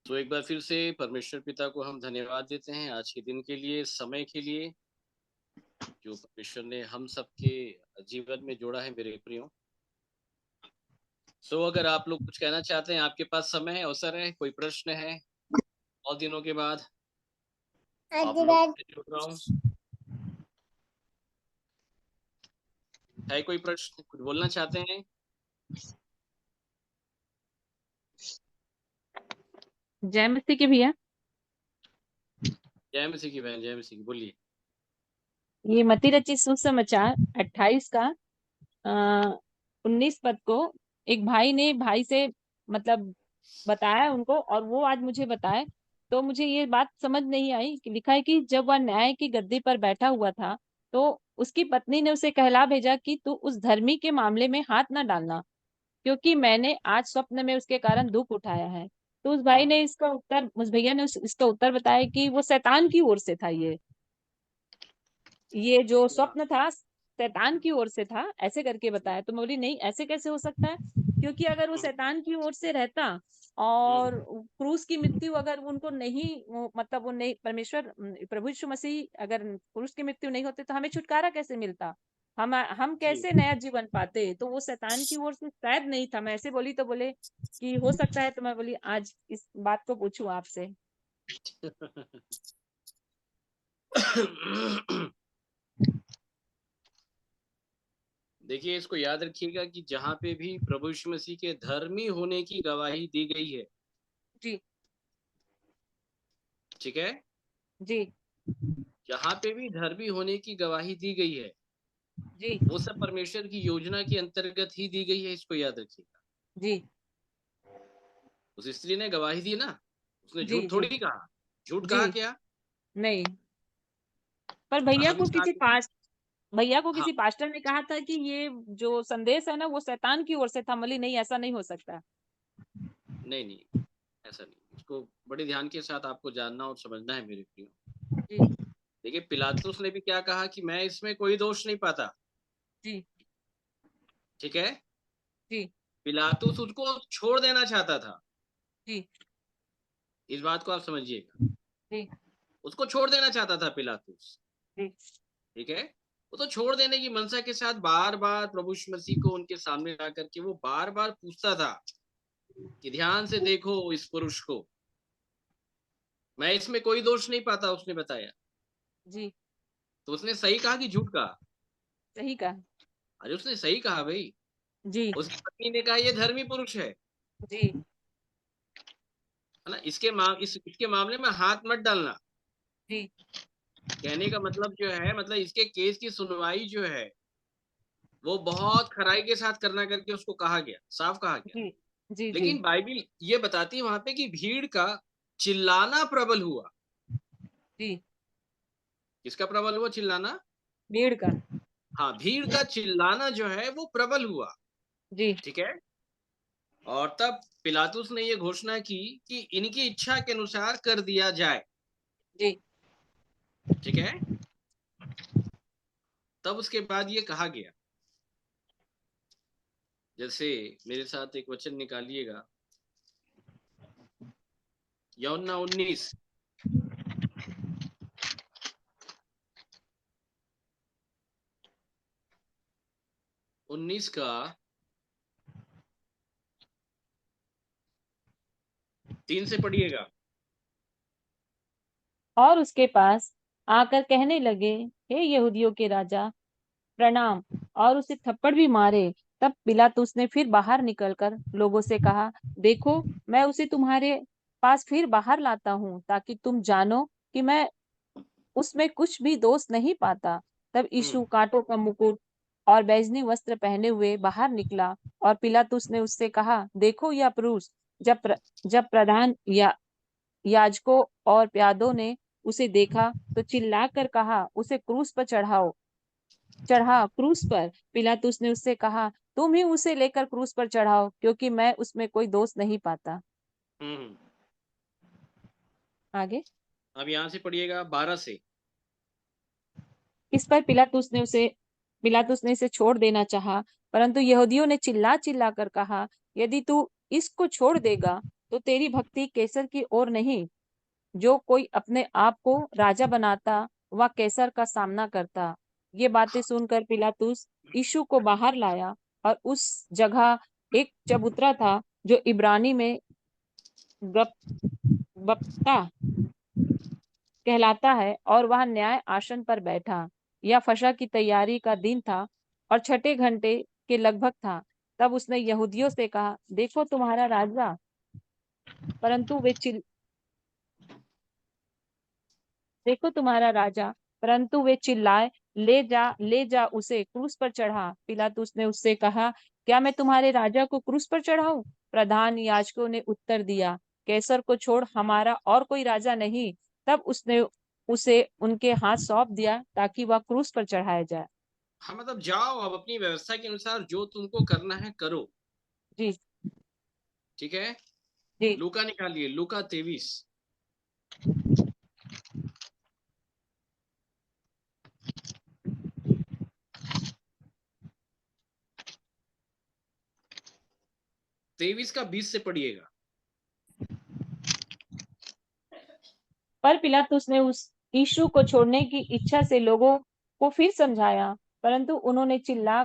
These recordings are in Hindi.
तो एक बार फिर से परमेश्वर पिता को हम धन्यवाद देते हैं आज के दिन के लिए, समय के लिए, जो परमेश्वर ने हम सबके जीवन में जोड़ा है मेरे प्रियो। सो अगर आप लोग कुछ कहना चाहते हैं, आपके पास समय है, अवसर है, कोई प्रश्न है, बहुत दिनों के बाद आप लोग से जुड़ रहा हूँ। है कोई प्रश्न, कुछ बोलना चाहते हैं? जय मसीह के भैया। जय मसीह की बहन, जय मसीह की, बोलिए। ये मती रची सुसमाचार 28 का 19 पद को एक भाई ने भाई से मतलब बताया उनको, और वो आज मुझे बताए। तो मुझे ये बात समझ नहीं आई कि लिखा है कि जब वह न्याय की गद्दी पर बैठा हुआ था, तो उसकी पत्नी ने उसे कहला भेजा कि तू उस धर्मी के मामले में हाथ न डालना, क्योंकि मैंने आज स्वप्न में उसके कारण दुख उठाया है। तो उस भाई ने इसका उत्तर, उस भैया ने इसका उत्तर बताया कि वो शैतान की ओर से था। ये जो हाँ, स्वप्न था शैतान की ओर से था, ऐसे करके बताया। तो मैं बोली नहीं, ऐसे कैसे हो सकता है, क्योंकि अगर वो हम्म, शैतान की ओर से रहता हम्म, और क्रूस की मृत्यु अगर उनको नहीं मतलब वो नहीं, परमेश्वर प्रभु यीशु मसीह अगर क्रूस की मृत्यु नहीं होते तो हमें छुटकारा कैसे मिलता, हम जी। कैसे नया जीवन पाते। तो वो शैतान की ओर से शायद नहीं था। मैं ऐसे बोली तो बोले कि हो सकता है। तो मैं बोली आज इस बात को पूछूं आपसे। देखिए, इसको याद रखिएगा कि जहाँ पे भी प्रभु यीशु मसीह के धर्मी होने की गवाही दी गई है, जी। ठीक है? जी। जहाँ पे भी धर्मी होने की गवाही दी गई है, जी। वो सब परमेश्वर की योजना के अंतर्गत ही दी गई है, इसको याद रखिएगा। जी। उस स्त्री ने गवाही दी ना, उसने जी। झूठ जी। थोड़ी कहा। झूठ जी। कहा क्या? नहीं, पर हम इसका भैया को हाँ, किसी पास्टर ने कहा था कि ये जो संदेश है ना वो शैतान की ओर से था। मली नहीं, ऐसा नहीं हो सकता। नहीं, नहीं, ऐसा नहीं। इसको बड़े ध्यान के साथ आपको जानना और समझना है मेरे प्रियो। जी। देखिए, पिलातुस ने भी क्या कहा कि मैं इसमें कोई दोष नहीं पाता, जी। ठीक है? जी। पिलातुस उसको छोड़ देना चाहता था। जी। इस बात को आप समझिएगा। जी। उसको छोड़ देना चाहता था पिलातुस, जी। ठीक है? वो तो छोड़ देने की मनसा के साथ बार-बार प्रभु यीशु मसीह को उनके सामने ला करके वो बार-बार पूछता था कि ध्यान से देखो इस पुरुष को, मैं इसमें कोई दोष नहीं पाता, उसने बताया। जी। तो उसने सही कहा कि झूठ कहा? सही कहा। अरे उसने सही कहा भई। जी। उसकी पत्नी ने कहा ये धर्मी पुरुष जी। है ना? इसके मामले में हाथ मत डालना। जी। कहने का मतलब जो है, मतलब इसके केस की सुनवाई जो है, वो बहुत खराई के साथ करना करके उसको कहा गया, साफ कहा गया। जी। जी। जी। लेकिन बाइबिल ये बताती है वहाँ पे कि भीड़ का चिल्लाना प्रबल हुआ। जी। किसका प्रबल हुआ चिल्लाना? भीड़ का। हाँ, भीड़ का चिल्लाना जो है वो प्रबल हुआ, जी। ठीक है? और तब पिलातुस ने ये घोषणा की कि इनकी इच्छा के अनुसार कर दिया जाए, जी। ठीक है? तब उसके बाद ये कहा गया, जैसे मेरे साथ एक वचन निकालिएगा, यूहन्ना 19, 19 का 3 से पढ़िएगा। और उसके पास आकर कहने लगे, हे यहूदियों के राजा, प्रणाम। और उसे थप्पड़ भी मारे। तब पिलातुस ने फिर बाहर निकलकर लोगों से कहा, देखो, मैं उसे तुम्हारे पास फिर बाहर लाता हूँ, ताकि तुम जानो कि मैं उसमें कुछ भी दोष नहीं पाता। तब हुँ, यीशु कांटों का मुकुट और बैजनी वस्त्र पहने हुए बाहर निकला, और पिलातुस ने उससे कहा, देखो यह पुरुष। जब प्रधान याजकों और प्यादों ने उसे देखा तो चिल्लाकर कहा, उसे क्रूस पर चढ़ा क्रूस पर। पिलातुस ने उससे कहा, तुम ही उसे लेकर क्रूस पर चढ़ाओ, क्योंकि मैं उसमें कोई दोष नहीं पाता। हुँ, हुँ। आगे। अब यहाँ से पढ़िएगा 12 से। इस पर पिलातुस ने इसे छोड़ देना चाहा, परंतु यहूदियों ने चिल्ला चिल्ला कर कहा, यदि तू इसको छोड़ देगा तो तेरी भक्ति कैसर की ओर नहीं। जो कोई अपने आप को राजा बनाता वह कैसर का सामना करता। ये बातें सुनकर पिलातुस यीशु को बाहर लाया और उस जगह एक चबूतरा था जो इब्रानी में गप बप्ता कहलाता है, और वह न्याय आसन पर बैठा। यह फसह की तैयारी का दिन था और छठे घंटे के लगभग था। तब उसने यहूदियों से कहा, देखो तुम्हारा राजा। परंतु वे चिल देखो तुम्हारा राजा। परंतु वे चिल्लाए, ले जा उसे क्रूस पर चढ़ा। पिलातुस ने उससे कहा, क्या मैं तुम्हारे राजा को क्रूस पर चढ़ाऊं? प्रधान याजकों ने उत्तर दिया, कैसर को छोड़ हमारा और कोई राजा नहीं। तब उसने उसे उनके हाथ सौंप दिया ताकि वह क्रूस पर चढ़ाया जाए। हाँ, मतलब जाओ अब अपनी व्यवस्था के अनुसार जो तुमको करना है करो। जी ठीक है। जी लूका निकालिए, लूका 23। तेईस का 20 से पढ़िएगा। पर पिलातुस ने उस यीशु को छोड़ने की इच्छा से लोगों को फिर समझाया, परंतु उन्होंने चिल्ला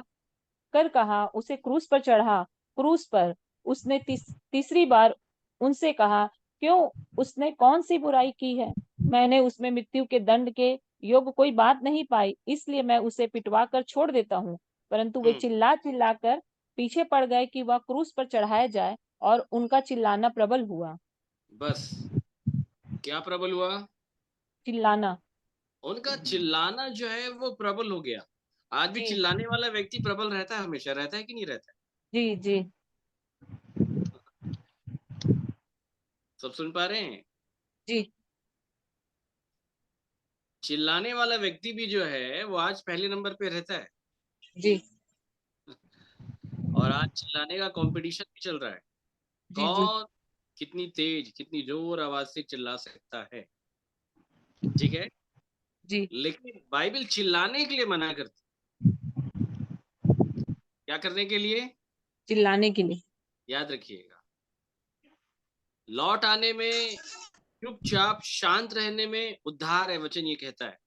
कर कहा, उसे क्रूस पर चढ़ा, क्रूस पर। उसने तीसरी बार उनसे कहा, क्यों? उसने कौन सी बुराई की है? मैंने उसमें मृत्यु के दंड के योग्य कोई बात नहीं पाई, इसलिए मैं उसे पिटवा कर छोड़ देता हूँ। परंतु वे हम्म। चिल्ला चिल्ला कर पीछे पड़ गए कि वह क्रूस पर चढ़ाया जाए, और उनका चिल्लाना प्रबल हुआ। बस क्या प्रबल हुआ? चिल्लाना। उनका चिल्लाना जो है वो प्रबल हो गया। आज भी जी चिल्लाने वाला व्यक्ति प्रबल रहता है, हमेशा रहता है कि नहीं रहता है? जी जी सब सुन पा रहे हैं? जी चिल्लाने वाला व्यक्ति भी जो है वो आज पहले नंबर पे रहता है। जी और आज चिल्लाने का कंपटीशन भी चल रहा है। जी जी कौन कितनी तेज, कितनी जोर आवाज से चिल्ला सकता है। ठीक है। जी लेकिन बाइबल चिल्लाने के लिए मना करती। क्या करने के लिए? चिल्लाने के लिए। याद रखिएगा, लौट आने में, चुपचाप शांत रहने में उद्धार है, वचन ये कहता है।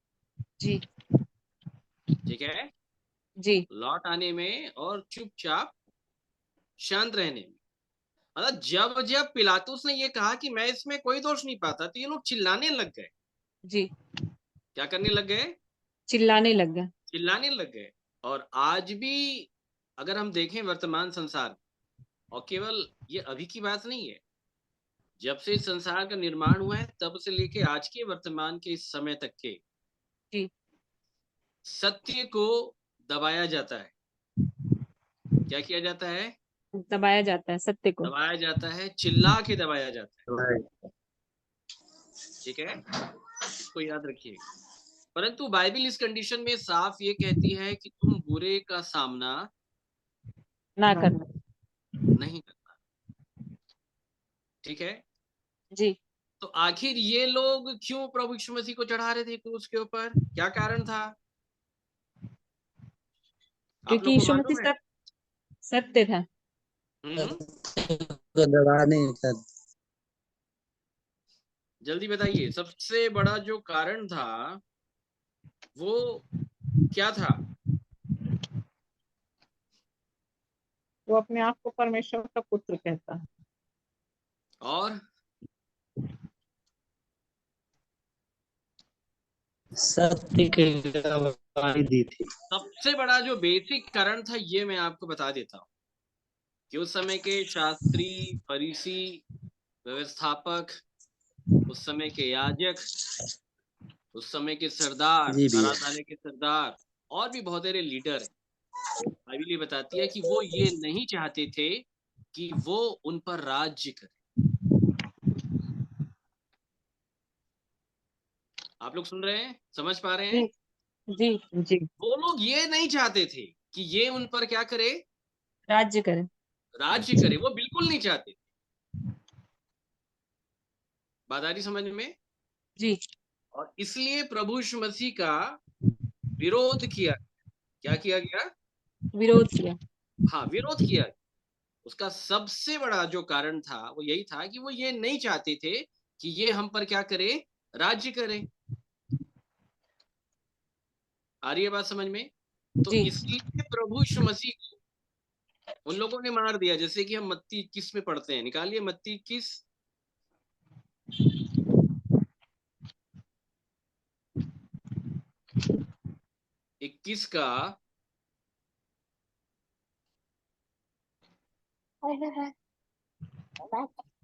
जी ठीक है। जी लौट आने में और चुपचाप शांत रहने में। मतलब जब जब पिलातुस ने ये कहा कि मैं इसमें कोई दोष नहीं पाता, तो ये लोग चिल्लाने लग गए। जी क्या करने लग गए? चिल्लाने लग गए। चिल्लाने लग गए। और आज भी अगर हम देखें वर्तमान संसार, और केवल ये अभी की बात नहीं है, जब से इस संसार का निर्माण हुआ है तब से लेके आज के वर्तमान के इस समय तक के जी सत्य को दबाया जाता है। क्या किया जाता है? दबाया जाता है सत्य को। दबाया जाता है, चिल्ला के दबाया जाता है। ठीक है। इसको याद रखिए। परंतु बाइबल इस कंडीशन में साफ ये कहती है कि तुम बुरे का सामना ना करना। नहीं करना। ठीक है। जी तो आखिर ये लोग क्यों प्रभु यीशु मसीह को चढ़ा रहे थे क्रूस के ऊपर? क्या कारण था? आप क्योंकि लोग को यीशु मसीह मालूम है? सत्य था। हम्म। को दबा नहीं कर। जल्दी बताइए, सबसे बड़ा जो कारण था वो क्या था? वो अपने आप को परमेश्वर का पुत्र कहता है। और सत्य की गवाही दी थी। सबसे बड़ा जो बेसिक कारण था ये मैं आपको बता देता हूँ कि उस समय के शास्त्री, फरीसी, व्यवस्थापक, उस समय के याजक, उस समय के सरदार, जी भैया। आराधनालय के सरदार, और भी बहुत सारे लीडर हैं। बाइबल ये बताती है कि वो ये नहीं चाहते थे कि वो उन पर राज्य करे। आप लोग सुन रहे हैं? समझ पा रहे जी हैं? जी जी वो लोग ये नहीं चाहते थे कि ये उन पर क्या करे? राज्य करें। राज्य करे। वो बिल्कुल नहीं चाहते। बात आ रही समझ में? जी और इसलिए प्रभु यीशु मसीह का विरोध किया। क्या किया गया? विरोध किया। हाँ, विरोध किया। उसका सबसे बड़ा जो कारण था वो यही था कि वो ये नहीं चाहते थे कि ये हम पर क्या करे, राज्य करे। आ रही है बात समझ में? तो जी इसलिए प्रभु यीशु मसीह को उन लोगों ने मार दिया। जैसे कि हम मत्ती 21 में पढ़ते हैं, निकालिए मत्ती 21। 21 का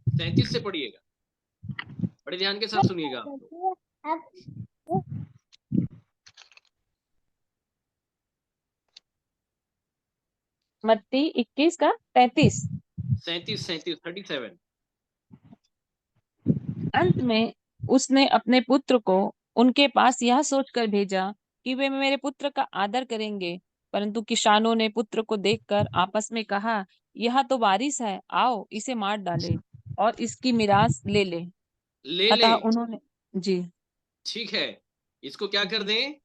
37 से पढ़िएगा, बड़े ध्यान के साथ सुनिएगा आप लोग। मत्ती 21 का 33। 37 अंत में उसने अपने पुत्र को उनके पास यह सोचकर भेजा कि वे मेरे पुत्र का आदर करेंगे। परंतु किसानों ने पुत्र को देखकर आपस में कहा, यह तो वारिस है, आओ इसे मार डाले और इसकी मिरास ले ले। ले अतः लें। उन्होंने जी ठीक है, इसको क्या कर जी दें,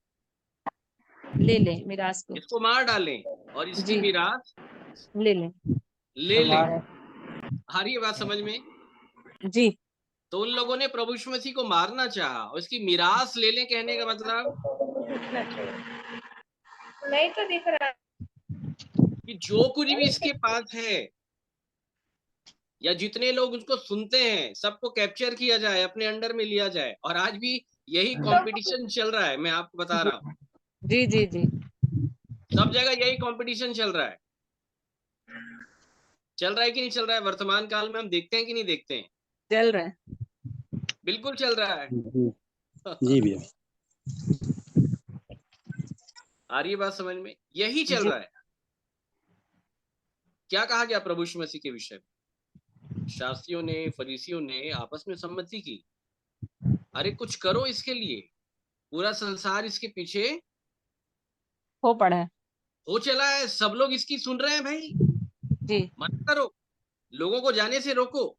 ले ले मिरास को। इसको मार डालें और इसकी जी मीरास ले ले। ले लें। आ रही है बात समझ में? जी तो उन लोगों ने प्रभु यीशु मसीह को मारना चाहा और इसकी मीरास ले लें, कहने का मतलब नहीं तो दिख रहा। कि जो कुछ भी इसके पास है या जितने लोग उसको सुनते हैं सबको कैप्चर किया जाए, अपने अंडर में लिया जाए। और आज भी यही कंपटीशन चल रहा है, मैं आपको बता रहा हूँ। जी जी जी सब जगह यही कंपटीशन चल रहा है। चल रहा है कि नहीं चल रहा है? वर्तमान काल में हम देखते हैं कि नहीं देखते हैं? चल रहा है। बिल्कुल चल रहा है। जी जी भैया। आ रही है बात समझ में? यही चल जी रहा है। क्या कहा गया प्रभु यीशु मसीह के विषय में? शास्त्रियों ने, फरीसियों ने आपस में सम्मति की, अरे कुछ करो इसके लिए, पूरा संसार इसके पीछे हो पड़ा है। हो चला है, सब लोग इसकी सुन रहे हैं भाई। जी मना करो, लोगों को जाने से रोको।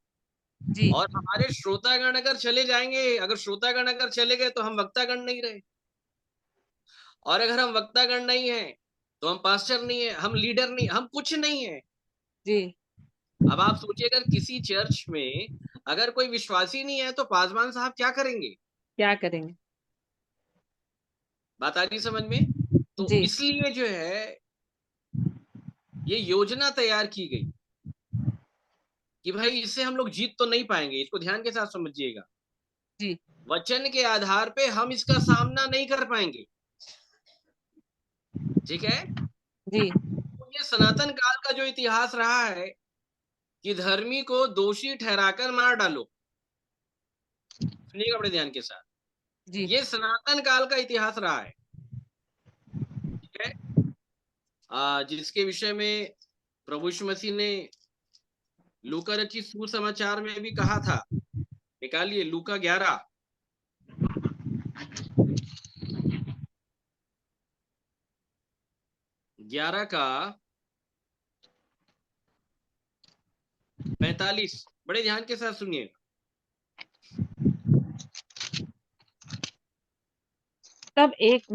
जी और हमारे श्रोतागण अगर चले जाएंगे, अगर श्रोतागण अगर चले गए तो हम वक्तागण नहीं रहे। और अगर हम वक्तागण नहीं है तो हम पास्टर नहीं है, हम लीडर नहीं, हम कुछ नहीं है। जी अब आप सोचिए, अगर किसी चर्च में अगर कोई विश्वासी नहीं है तो पासवान साहब क्या करेंगे? क्या करेंगे। बात आ रही समझ में? तो जी इसलिए जो है ये योजना तैयार की गई कि भाई इससे हम लोग जीत तो नहीं पाएंगे, इसको ध्यान के साथ समझिएगा। जी वचन के आधार पे हम इसका सामना नहीं कर पाएंगे। ठीक है? जी तो ये सनातन काल का जो इतिहास रहा है कि धर्मी को दोषी ठहराकर मार डालो। सुनिएगा बड़े ध्यान के साथ, जी ये सनातन काल का इतिहास रहा है। ठीक है? जिसके विषय में प्रभु यीशु मसीह ने लूका रचित सुसमाचार में भी कहा था। निकालिए लूका 11, 11 का 45, बड़े ध्यान के साथ सुनिए। तब एक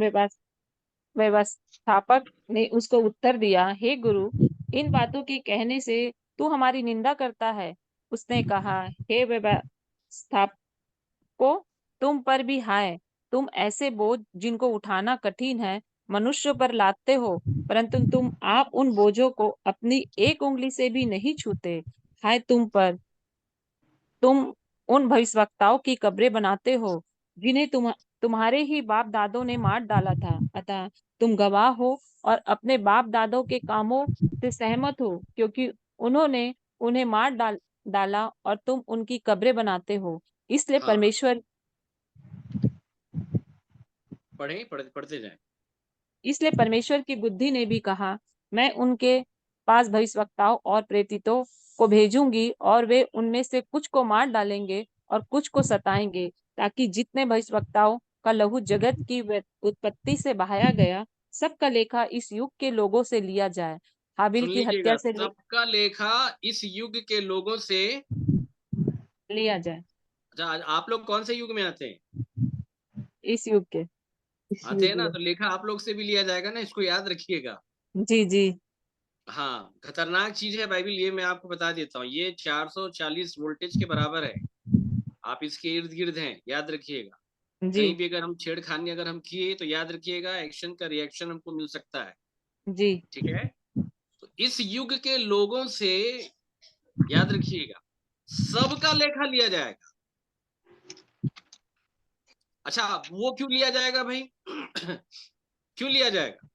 व्यवस्थापक ने उसको उत्तर दिया, हे गुरु, इन बातों के कहने से तू हमारी निंदा करता है। उसने कहा, हे व्यवस्थापको, तुम पर भी हाय। तुम ऐसे बोझ जिनको उठाना कठिन है मनुष्य पर लादते हो, परंतु तुम आप उन बोझों को अपनी एक उंगली से भी नहीं छूते। हाय तुम पर, तुम उन भविष्यवक्ताओं की कब्रें बनाते हो जिन्हें तुम्हारे ही बाप दादों ने मार डाला था। अतः तुम गवाह हो और अपने बाप दादों के कामों से सहमत हो, क्योंकि उन्होंने उन्हें डाला और तुम उनकी कब्रें बनाते हो। इसलिए हाँ, परमेश्वर पढ़ते जाए। इसलिए परमेश्वर की बुद्धि ने भी कहा, मैं उनके पास भविष्यवक्ताओं और प्रेरितों को भेजूंगी और वे उनमें से कुछ को मार डालेंगे और कुछ को सताएंगे, ताकि जितने भविष्यवक्ताओं का लहू जगत की उत्पत्ति से बहाया गया, सबका लेखा इस युग के लोगों से लिया जाए। हाबिल सुन की हत्या लीजिएगा, से सबका लेखा इस युग के लोगों से। लिया जाए। अच्छा, आप लोग कौन से युग में आते हैं? इस युग के। आते हैं ना, तो लेखा आप लोग से भी लिया जाएगा ना, इसको याद रखिएगा। जी जी हाँ, खतरनाक चीज है बाइबिल, ये मैं आपको बता देता हूँ। ये 440 वोल्टेज के बराबर है। आप इसके इर्द गिर्द हैं, याद रखिएगा। जी कहीं भी अगर हम छेड़खानी अगर हम किए तो याद रखिएगा, एक्शन का रिएक्शन हमको मिल सकता है। जी ठीक है। तो इस युग के लोगों से याद रखिएगा, सबका लेखा लिया जाएगा। अच्छा, वो क्यों लिया जाएगा भाई? क्यों लिया जाएगा?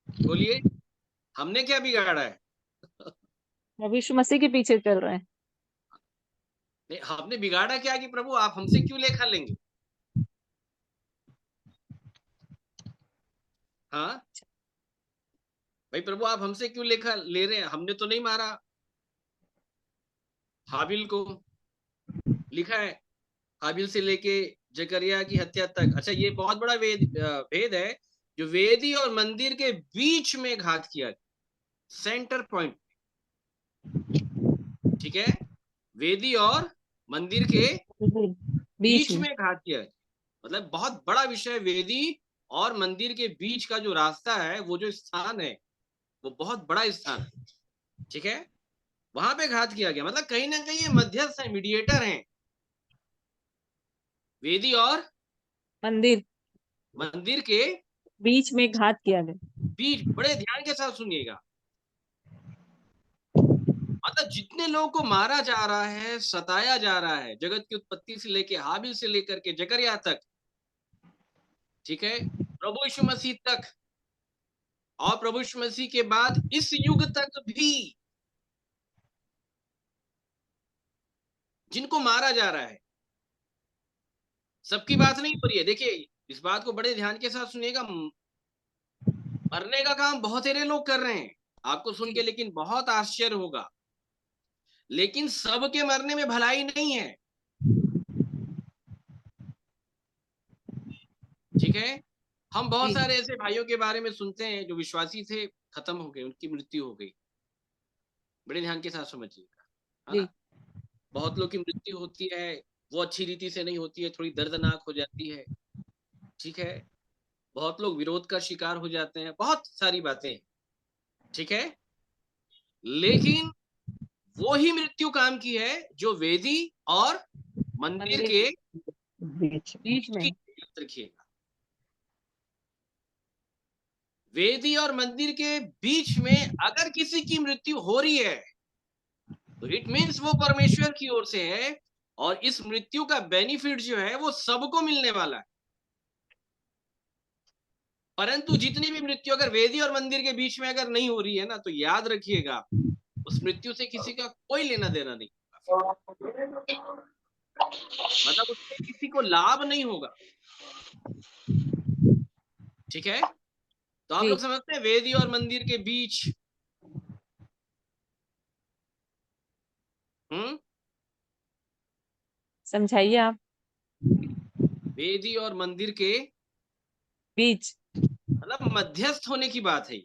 बोलिए, हमने क्या बिगाड़ा है? प्रभु यीशु मसीह के पीछे चल रहे हैं। नहीं, हमने बिगाड़ा क्या कि प्रभु आप हमसे क्यों लेखा लेंगे? हाँ भाई, प्रभु आप हमसे क्यों लेखा ले रहे हैं? हमने तो नहीं मारा हाबिल को, लिखा है हाबिल से लेके जकरिया की हत्या तक। अच्छा, ये बहुत बड़ा भेद है, जो वेदी और मंदिर के बीच में घात किया गया, सेंटर पॉइंट। ठीक है, वेदी और मंदिर के जी, बीच बीच में। में घात किया गया, मतलब बहुत बड़ा विषय। वेदी और मंदिर के बीच का जो रास्ता है, वो जो स्थान है, वो बहुत बड़ा स्थान है। ठीक है, वहां पे घात किया गया, मतलब कहीं ना कहीं ये मध्यस्थ है, मीडिएटर हैं, वेदी और मंदिर मंदिर के बीच में घात किया गया। बीच। बड़े ध्यान के साथ सुनिएगा, मतलब जितने लोगों को मारा जा रहा है, सताया जा रहा है, जगत की उत्पत्ति से लेके हाबिल से लेकर के जकरिया तक, ठीक है, प्रभु यीशु मसीह तक, और प्रभु यीशु मसीह के बाद इस युग तक भी जिनको मारा जा रहा है, सबकी बात नहीं हो रही है। देखिए, इस बात को बड़े ध्यान के साथ सुनिएगा, मरने का काम बहुत सारे लोग कर रहे हैं, आपको सुन के जी लेकिन बहुत आश्चर्य होगा, लेकिन सबके मरने में भलाई नहीं है। ठीक है, हम बहुत जी सारे ऐसे भाइयों के बारे में सुनते हैं जो विश्वासी थे, खत्म हो गए, उनकी मृत्यु हो गई। बड़े ध्यान के साथ समझिएगा, है जी ना। बहुत लोग की मृत्यु होती है, वो अच्छी रीति से नहीं होती है, थोड़ी दर्दनाक हो जाती है। ठीक है, बहुत लोग विरोध का शिकार हो जाते हैं, बहुत सारी बातें। ठीक है, लेकिन वो ही मृत्यु काम की है जो वेदी और मंदिर मंदिर के बीच बीच की। में। याद रखिएगा, वेदी और मंदिर के बीच में अगर किसी की मृत्यु हो रही है, तो इट मीन्स वो परमेश्वर की ओर से है, और इस मृत्यु का बेनिफिट जो है वो सबको मिलने वाला है। परंतु जितनी भी मृत्यु अगर वेदी और मंदिर के बीच में अगर नहीं हो रही है ना, तो याद रखिएगा, उस मृत्यु से किसी का कोई लेना देना नहीं, मतलब उससे किसी को लाभ नहीं होगा। ठीक है, तो आप जी लोग समझते हैं, वेदी और मंदिर के बीच, हम्म, समझाइए आप। वेदी और मंदिर के बीच मतलब मध्यस्थ होने की बात है।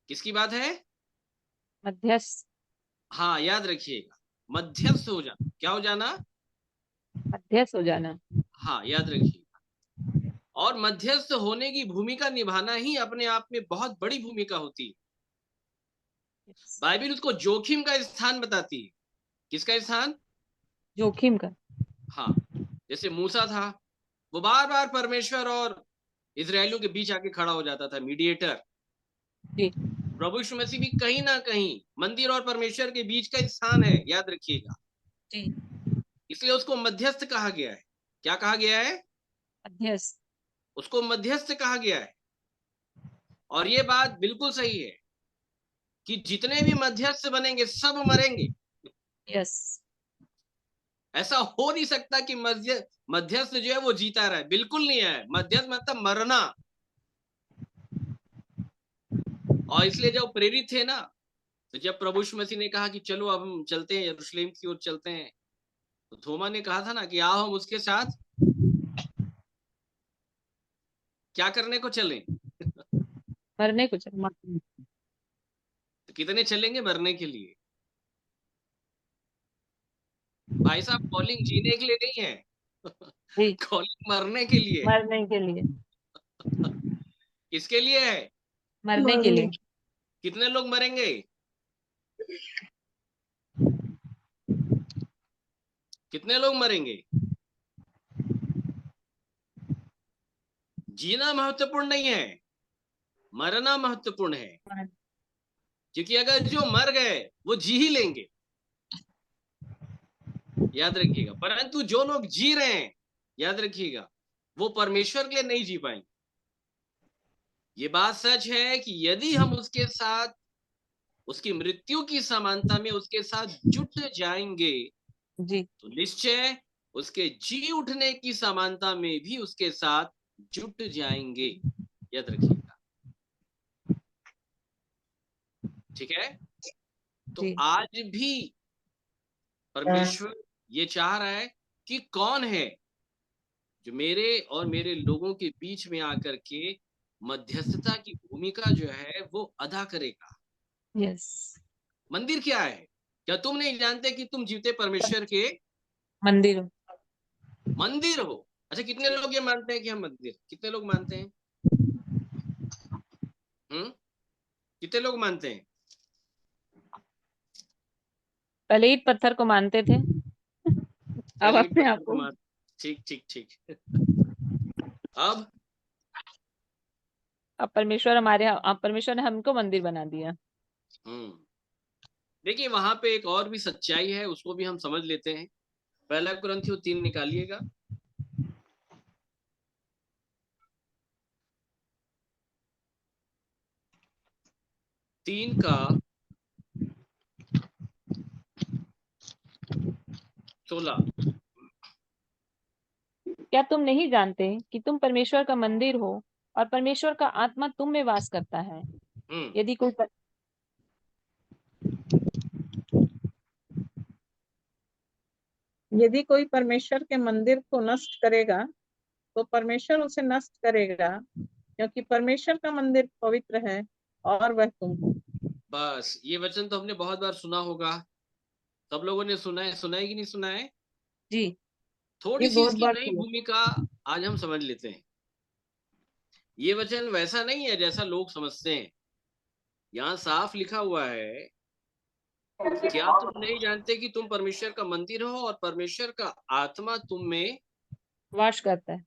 किसकी बात है? मध्यस्थ। हाँ, याद रखिएगा, मध्यस्थ हो जाना, क्या हो जाना? मध्यस्थ हो जाना। हाँ, याद रखिएगा। और मध्यस्थ होने की भूमिका निभाना ही अपने आप में बहुत बड़ी भूमिका होती है। बाइबिल उसको जोखिम का स्थान बताती है। किसका स्थान? जोखिम का। हाँ, जैसे मूसा था, वो बार बार परमेश्वर और इजरायलियों के बीच आके खड़ा हो जाता था, मीडिएटर। जी प्रभु यीशु मसीह भी कहीं ना कहीं मंदिर और परमेश्वर के बीच का स्थान है, याद रखिएगा। जी इसलिए उसको मध्यस्थ कहा गया है। क्या कहा गया है? मध्यस्थ। उसको मध्यस्थ कहा गया है। और ये बात बिल्कुल सही है कि जितने भी मध्यस्थ बनेंगे सब मरेंगे। यस। ऐसा हो नहीं सकता कि मध्यस्थ जो है वो जीता रहा है, बिल्कुल नहीं है। मध्यस्थ मतलब मरना। और इसलिए जब प्रेरित थे ना, तो जब प्रभु यीशु मसीह ने कहा कि चलो अब हम चलते हैं, यरूशलेम की ओर चलते हैं, तो थोमा ने कहा था ना कि आओ हम उसके साथ क्या करने को चलें। मरने को चल। तो कितने चलेंगे मरने के लिए? भाई साहब, कॉलिंग जीने के लिए नहीं है, जी कॉलिंग मरने के लिए। मरने के लिए। किसके लिए है? मरने के लिए। कितने लोग मरेंगे? कितने लोग मरेंगे? जीना महत्वपूर्ण नहीं है, मरना महत्वपूर्ण है। क्योंकि अगर जो मर गए वो जी ही लेंगे, याद रखिएगा। परंतु जो लोग जी रहे हैं, याद रखिएगा, वो परमेश्वर के लिए नहीं जी पाएंगे। ये बात सच है कि यदि हम उसके साथ, उसकी मृत्यु की समानता में उसके साथ जुट जाएंगे, जी। तो निश्चय उसके जी उठने की समानता में भी उसके साथ जुट जाएंगे, याद रखिएगा। ठीक है? तो जी। आज भी परमेश्वर ये चाह रहा है कि कौन है जो मेरे और मेरे लोगों के बीच में आकर के मध्यस्थता की भूमिका जो है वो अदा करेगा। यस। मंदिर क्या है? क्या तुम नहीं जानते कि तुम जीवते परमेश्वर के मंदिर। मंदिर हो? अच्छा, कितने लोग ये मानते हैं कि हम मंदिर? कितने लोग मानते हैं? कितने लोग मानते हैं? पहले ईंट पत्थर को मानते थे, अब पहले ईंट अपने आप पत्थर को को। मान। ठीक ठीक ठीक। अब अब परमेश्वर ने हमको मंदिर बना दिया। हम्म देखिए, वहां पे एक और भी सच्चाई है, उसको भी हम समझ लेते हैं। पहला कुरिन्थियों 3 निकालिएगा। तीन का 16। क्या तुम नहीं जानते कि तुम परमेश्वर का मंदिर हो और परमेश्वर का आत्मा तुम में वास करता है? हम्म यदि कोई पर... यदि कोई परमेश्वर के मंदिर को नष्ट करेगा तो परमेश्वर उसे नष्ट करेगा, क्योंकि परमेश्वर का मंदिर पवित्र है और वह तुम हो। बस ये वचन तो हमने बहुत बार सुना होगा। सब लोगों ने सुना है कि नहीं सुना है? जी। थोड़ी ये सी बहुत इसकी बार नई सुना। भूमिका आज हम समझ लेते हैं। ये वचन वैसा नहीं है जैसा लोग समझते हैं। यहाँ साफ लिखा हुआ है कि क्या तुम नहीं जानते कि तुम परमेश्वर का मंदिर हो और परमेश्वर का आत्मा तुम में वास करता है।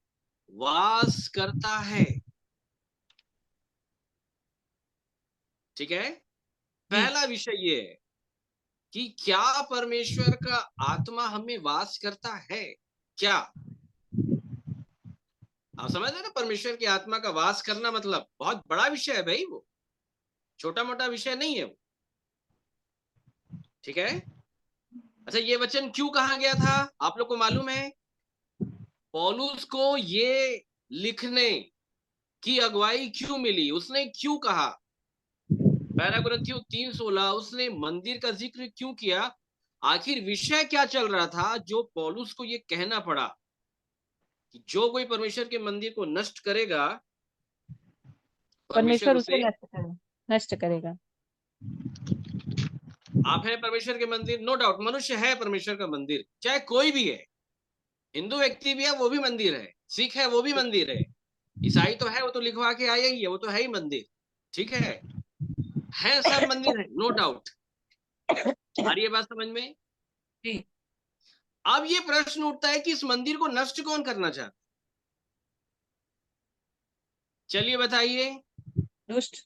वास करता है। ठीक है? जी। पहला विषय ये है कि क्या परमेश्वर का आत्मा हमें वास करता है? क्या आप समझ रहे हैं ना? परमेश्वर की आत्मा का वास करना मतलब बहुत बड़ा विषय है भाई, वो छोटा मोटा विषय नहीं है वो। ठीक है? अच्छा, ये वचन क्यों कहा गया था आप लोग को मालूम है? पौलुस को ये लिखने की अगुवाई क्यों मिली? उसने क्यों कहा? पहला कुरिन्थियों 3:16 उसने मंदिर का जिक्र क्यों किया? आखिर विषय क्या चल रहा था जो पौलुस को ये कहना पड़ा कि जो कोई परमेश्वर के मंदिर को नष्ट करेगा, परमेश्वर परमेश्वर उसे उसे, नष्ट करेगा। आप है परमेश्वर के मंदिर, नो डाउट, मनुष्य है परमेश्वर का मंदिर, चाहे कोई भी है। हिंदू व्यक्ति भी है, वो भी मंदिर है। सिख है, वो भी मंदिर है। ईसाई तो है, वो तो लिखवा के आया ही है, वो तो है ही मंदिर। ठीक है सब मंदिर है, नो डाउट। आ रही है बात समझ में? जी। अब ये प्रश्न उठता है कि इस मंदिर को नष्ट कौन करना चाहता? चलिए बताइए। दुष्ट।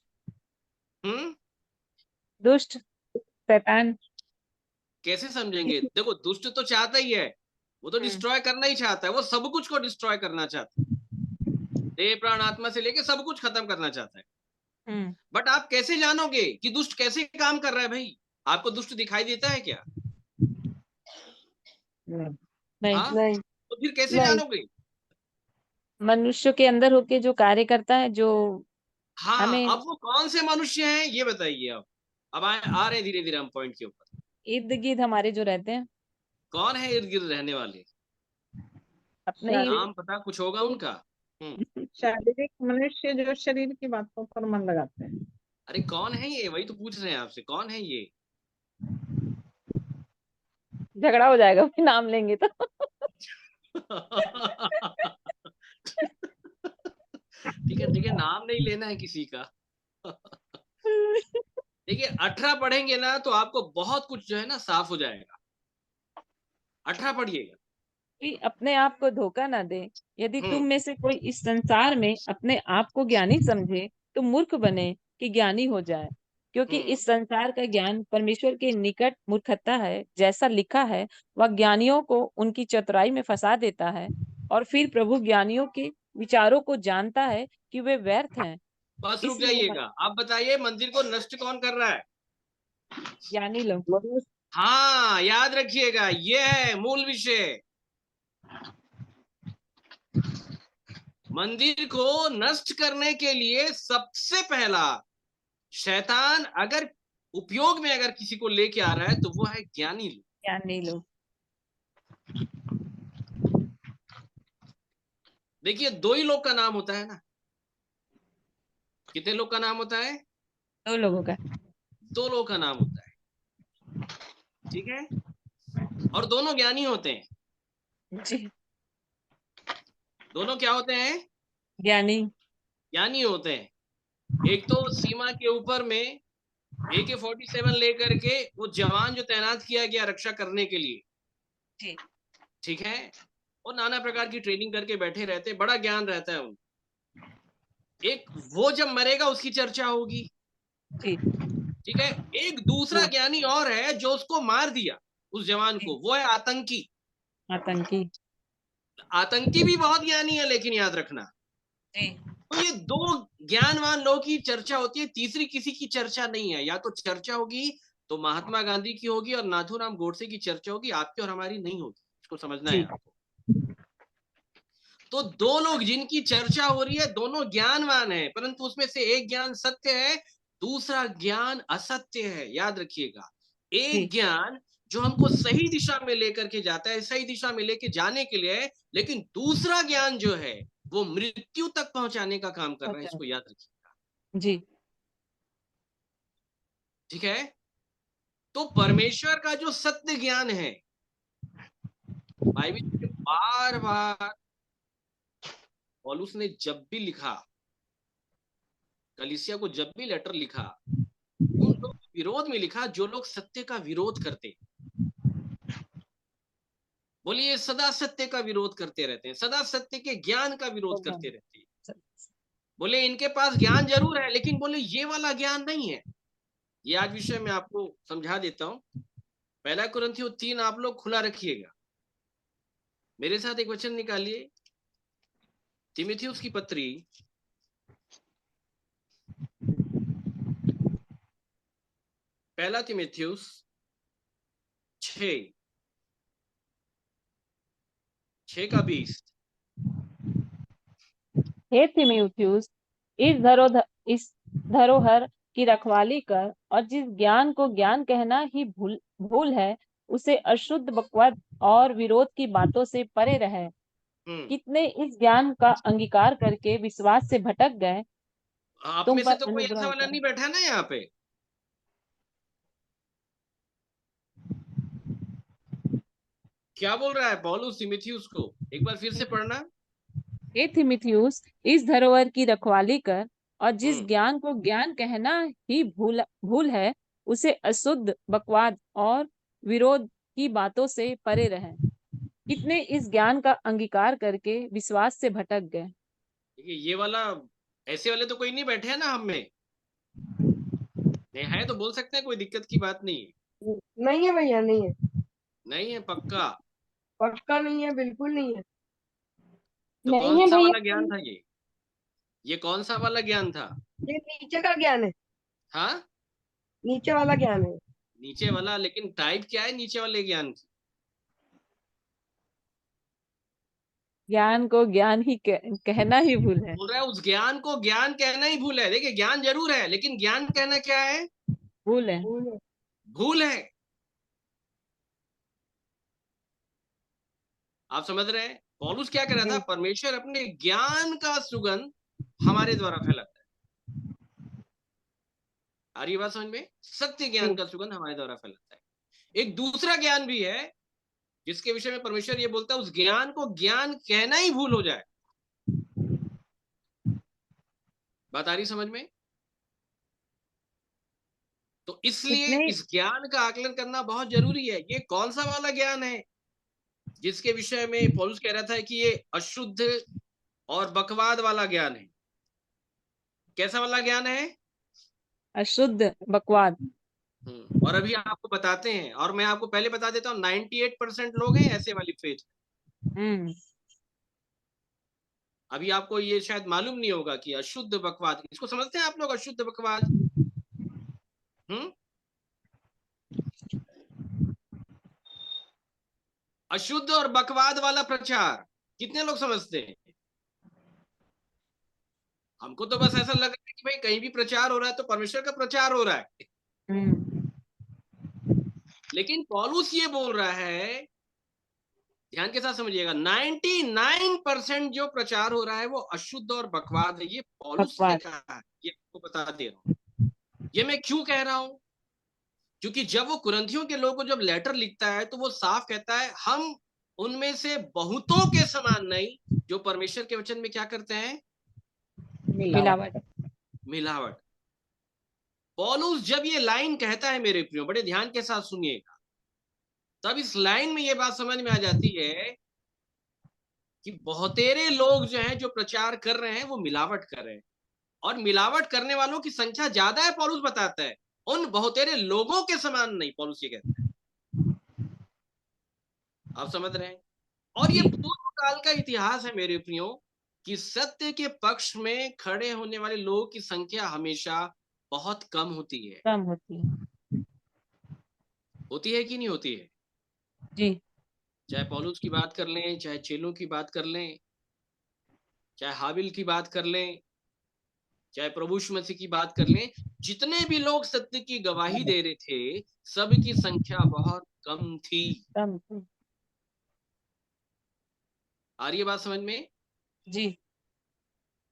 हम्म दुष्ट। शैतान। कैसे समझेंगे? देखो, दुष्ट तो चाहता ही है, वो तो हम्म। डिस्ट्रॉय करना ही चाहता है, वो सब कुछ को डिस्ट्रॉय करना चाहता है, देह प्राण आत्मा से लेके सब कुछ खत्म करना चाहता है। हम्म। बट आप कैसे जानोगे कि दुष्ट कैसे काम कर रहा है भाई? आपको दुष्ट दिखाई देता है क्या? नहीं। हाँ, नहीं। तो फिर कैसे नहीं। जानोगे? मनुष्य के अंदर होके जो कार्य करता है, जो हाँ, हमें अब वो कौन से मनुष्य हैं ये बताइए। अब आ रहे हैं धीरे धीरे हम पॉइंट के ऊपर। इर्द गिर्द हमारे जो रहते हैं, कौन है इर्द गिर्द रहने वाले? अपने ही। शारीरिक नाम पता कुछ होगा उनका? हम्म शारीरिक मनुष्य जो शरीर की बातों पर मन लगाते हैं। अरे कौन है ये? वही तो पूछ रहे हैं आपसे, कौन है ये? झगड़ा हो जाएगा फिर नाम लेंगे तो। ठीक है, देखिए नाम नहीं लेना है किसी का। देखिए 18 पढ़ेंगे ना तो आपको बहुत कुछ जो है ना साफ हो जाएगा। 18 पढ़िएगा। कि अपने आप को धोखा ना दे। यदि तुम हम्म में से कोई इस संसार में अपने आप को ज्ञानी समझे तो मूर्ख बने कि ज्ञानी हो जाए, क्योंकि हम्म इस संसार का ज्ञान परमेश्वर के निकट मूर्खता है। जैसा लिखा है, वह ज्ञानियों को उनकी चतुराई में फंसा देता है। और फिर प्रभु ज्ञानियों के विचारों को जानता है कि वे व्यर्थ हैं। बस रुक इसलिए जाइएगा। आप बताइए मंदिर को नष्ट कौन कर रहा है? ज्ञानी लोग। हाँ, याद रखिएगा, ये है मूल विषय। मंदिर को नष्ट करने के लिए सबसे पहला शैतान अगर उपयोग में अगर किसी को लेके आ रहा है तो वो है ज्ञानी लोग। ज्ञानी लोग। देखिए दो ही लोग का नाम होता है ना। कितने लोग का नाम होता है? दो लोगों का। दो लोग का नाम होता है। ठीक है, और दोनों ज्ञानी होते हैं। जी। दोनों क्या होते हैं? ज्ञानी। ज्ञानी होते हैं। एक तो सीमा के ऊपर में AK-47 लेकर के वो जवान जो तैनात किया गया रक्षा करने के लिए, जी। ठीक है, वो नाना प्रकार की ट्रेनिंग करके बैठे रहते, बड़ा ज्ञान रहता है उनको। एक वो जब मरेगा उसकी चर्चा होगी। जी। ठीक है, एक दूसरा जी। ज्ञानी और है जो उसको मार दिया, उस जवान को, वो है आतंकी। आतंकी। आतंकी भी बहुत ज्ञानी है, लेकिन याद रखना, जी। तो ये दो ज्ञानवान लोगों की चर्चा होती है, तीसरी किसी की चर्चा नहीं है। या तो चर्चा होगी तो महात्मा गांधी की होगी और नाथूराम गोडसे की चर्चा होगी, आपकी और हमारी नहीं होगी। इसको समझना है जी। आपको। तो दो लोग जिनकी चर्चा हो रही है, दोनों ज्ञानवान है, परंतु उसमें से एक ज्ञान सत्य है, दूसरा ज्ञान असत्य है। याद रखिएगा, एक जी। ज्ञान जो हमको सही दिशा में लेकर के जाता है, सही दिशा में लेके जाने के लिए है, लेकिन दूसरा ज्ञान जो है वो मृत्यु तक पहुंचाने का काम कर रहा है। अच्छा। इसको याद रखिएगा। जी। ठीक है, तो परमेश्वर का जो सत्य ज्ञान है, बाइबल में बार बार पौलुस ने जब भी लिखा, कलीसिया को जब भी लेटर लिखा, उन लोग के विरोध में लिखा जो लोग सत्य का विरोध करते। बोलिए, सदा सत्य का विरोध करते रहते हैं, सदा सत्य के ज्ञान का विरोध करते रहते हैं। बोले इनके पास ज्ञान जरूर है, लेकिन बोले ये वाला ज्ञान नहीं है। ये आज विषय मैं आपको समझा देता हूं। 1 कुरिन्थियों 3 आप लोग खुला रखिएगा, मेरे साथ एक वचन निकालिए। तीमुथियुस की पत्री, पहला तीमुथियुस 6:20। हे तीमुथियुस, इस धरोहर की रखवाली कर, और जिस ज्ञान को ज्ञान कहना ही भूल भूल है, उसे अशुद्ध, बकवाद और विरोध की बातों से परे रहे। हम्म कितने इस ज्ञान का अंगीकार करके विश्वास से भटक गए। आप तुम में से पर तो कोई अनुग्रह ऐसा वाला होता है। नहीं बैठा ना यहाँ पे? क्या बोल रहा है पौलुस तीमुथियुस को? एक बार फिर से पढ़ना। हे तीमुथियुस, इस धरोहर की रखवाली कर, और जिस हम्म ज्ञान को ज्ञान कहना ही भूल भूल है, उसे अशुद्ध, बकवाद और विरोध की बातों से परे रहे। कितने इस ज्ञान का अंगीकार करके विश्वास से भटक गए। देखिए ये वाला, ऐसे वाले तो कोई नहीं बैठे हैं ना हम में? नहीं है तो बोल सकते हैं, कोई दिक्कत की बात नहीं है। नहीं है भैया, नहीं है। नहीं है पक्का? पक्का नहीं है, बिल्कुल नहीं है। तो कौन नहीं है सा भैया। वाला ज्ञान था ये कौन सा वाला ज्ञान था? ये नीचे का ज्ञान है, हाँ, नीचे वाला ज्ञान है। नीचे वाला, लेकिन टाइप क्या है नीचे वाले ज्ञान की? ज्ञान को ज्ञान ही कहना ही भूल है। बोल रहा है उस ज्ञान को ज्ञान कहना ही भूल है। देखिए ज्ञान जरूर है, लेकिन ज्ञान कहना क्या है? भूल है। भूल है। भूल है। आप समझ रहे हैं पौलुस क्या कर रहा था? जी। परमेश्वर अपने ज्ञान का सुगंध हमारे द्वारा फैलाता है। आ रही बात समझ में? सत्य ज्ञान जी। का सुगंध हमारे द्वारा फैलाता है। एक दूसरा ज्ञान भी है जिसके विषय में परमेश्वर ये बोलता है, उस ज्ञान को ज्ञान कहना ही भूल हो जाए। बात आ रही समझ में? तो इसलिए कितने इस ज्ञान का आकलन करना बहुत जरूरी है। ये कौन सा वाला ज्ञान है जिसके विषय में पौलुस कह रहा था कि ये अशुद्ध और बकवाद वाला ज्ञान है? कैसा वाला ज्ञान है? अशुद्ध बकवाद। और अभी आपको बताते हैं, और मैं आपको पहले बता देता हूँ 98% लोग हैं ऐसे वाली फेथ। हम्म। अभी आपको ये शायद मालूम नहीं होगा कि अशुद्ध बकवाद, इसको समझते हैं आप लोग? अशुद्ध बकवाद, अशुद्ध और बकवाद वाला प्रचार कितने लोग समझते हैं? हमको तो बस ऐसा लग रहा है कि भाई कहीं भी प्रचार हो रहा है तो परमेश्वर का प्रचार हो रहा है। लेकिन पौलुस ये बोल रहा है, ध्यान के साथ समझिएगा, 99% जो प्रचार हो रहा है वो अशुद्ध और बकवाद है। ये पौलुस ने बकवाद। कहा है, ये आपको बता दे रहा हूं। ये मैं क्यों कह रहा हूं? क्योंकि जब वो कुरिन्थियों के लोगों को जब लेटर लिखता है तो वो साफ कहता है, हम उनमें से बहुतों के समान नहीं जो परमेश्वर के वचन में क्या करते हैं? मिलावट। मिलावट। पौलुस जब ये लाइन कहता है मेरे प्रियो, बड़े ध्यान के साथ सुनिएगा, तब इस लाइन में ये बात समझ में आ जाती है कि बहुतेरे लोग जो हैं जो प्रचार कर रहे हैं वो मिलावट कर रहे हैं, और मिलावट करने वालों की संख्या ज्यादा है। पौलुस बताता है उन बहुतेरे लोगों के समान नहीं, पौलुस ये कहता है। आप समझ रहे हैं? और ये पूर्व काल का इतिहास है मेरे प्रियो, कि सत्य के पक्ष में खड़े होने वाले लोगों की संख्या हमेशा बहुत कम होती है। कम होती है। होती है कि नहीं होती है? जी। चाहे पौलुस की बात कर लें, चाहे चेलों की बात कर लें, चाहे हाबिल की बात कर लें, चाहे प्रभु यीशु मसीह की बात कर लें, जितने भी लोग सत्य की गवाही दे रहे थे सबकी संख्या बहुत कम थी। कम थी। आ रही है बात समझ में? जी।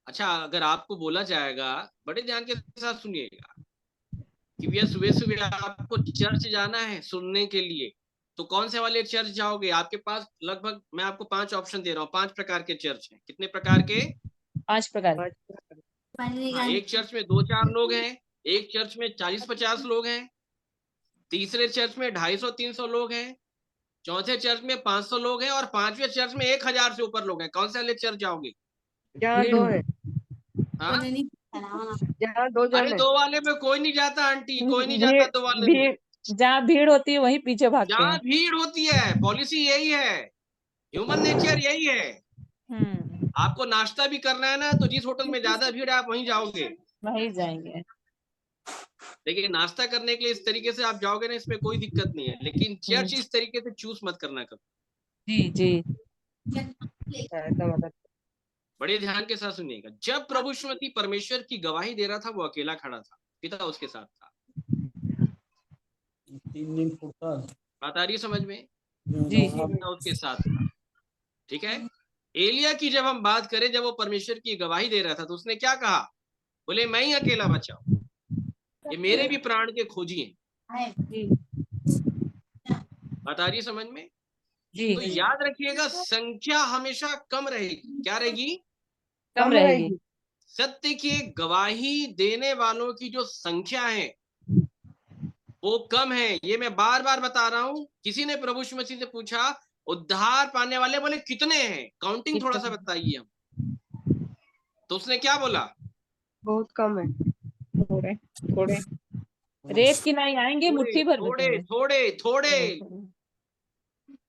अच्छा, अगर आपको बोला जाएगा, बड़े ध्यान के साथ सुनिएगा, कि भैया सुबह सुबह आपको चर्च जाना है सुनने के लिए, तो कौन से वाले चर्च जाओगे? आपके पास लगभग, मैं आपको 5 ऑप्शन दे रहा हूँ, 5 प्रकार के चर्च हैं। कितने प्रकार के? 5 प्रकार। हाँ, एक चर्च में 2-4 लोग हैं, एक चर्च में 40-50 लोग हैं, तीसरे चर्च में 250-300 लोग हैं, चौथे चर्च में 500 लोग हैं, और पांचवें चर्च में 1000 से ऊपर लोग हैं। कौन से वाले चर्च जाओगे? जहाँ भीड़ दो में। है, हाँ? जहाँ दो अरे जन है। 2 वाले में कोई नहीं जाता आंटी, कोई नहीं भीड़ जाता 2 वाले में। भीड़ जहाँ भीड़ होती है वहीं पीछे भागते जहाँ हैं। भीड़ होती है, पॉलिसी यही है, ह्यूमन नेचर यही है। आपको नाश्ता भी करना है ना, तो जिस होटल में ज्यादा भीड़ है आप वहीं जाओगे। वहीं जाएंगे। लेकिन नाश्ता करने के लिए इस तरीके से आप जाओगे ना, इसमें कोई दिक्कत नहीं है, लेकिन चर्च इस तरीके से चूज मत करना कभी। जी जी। ऐसा मतलब बड़े ध्यान के साथ सुनिएगा, जब प्रभु यीशु मसीह परमेश्वर की गवाही दे रहा था वो अकेला खड़ा था, पिता उसके साथ था। 3 दिन फुटता बात आ रही है समझ में? जी। पिता उसके साथ था, ठीक है। एलिया की जब हम बात करें, जब वो परमेश्वर की गवाही दे रहा था तो उसने क्या कहा? बोले मैं ही अकेला बचा हूं, ये मेरे भी प्राण के खोजी हैं। जी बात आ रही है समझ में? जी। तो याद रखिएगा, संख्या हमेशा कम रहेगी। क्या रहेगी? कम रहेगी। सत्य की गवाही देने वालों की जो संख्या है वो कम है। ये मैं बार बार बता रहा हूं। किसी ने प्रभु यीशु मसीह से पूछा उद्धार पाने वाले, बोले कितने हैं, काउंटिंग थोड़ा सा बताइए हम। तो उसने क्या बोला? बहुत कम है। थोड़े थोड़े रेत की नहीं आएंगे, थोड़े मुट्ठी भर थोड़े बचेंगे। थोड़े थोड़े।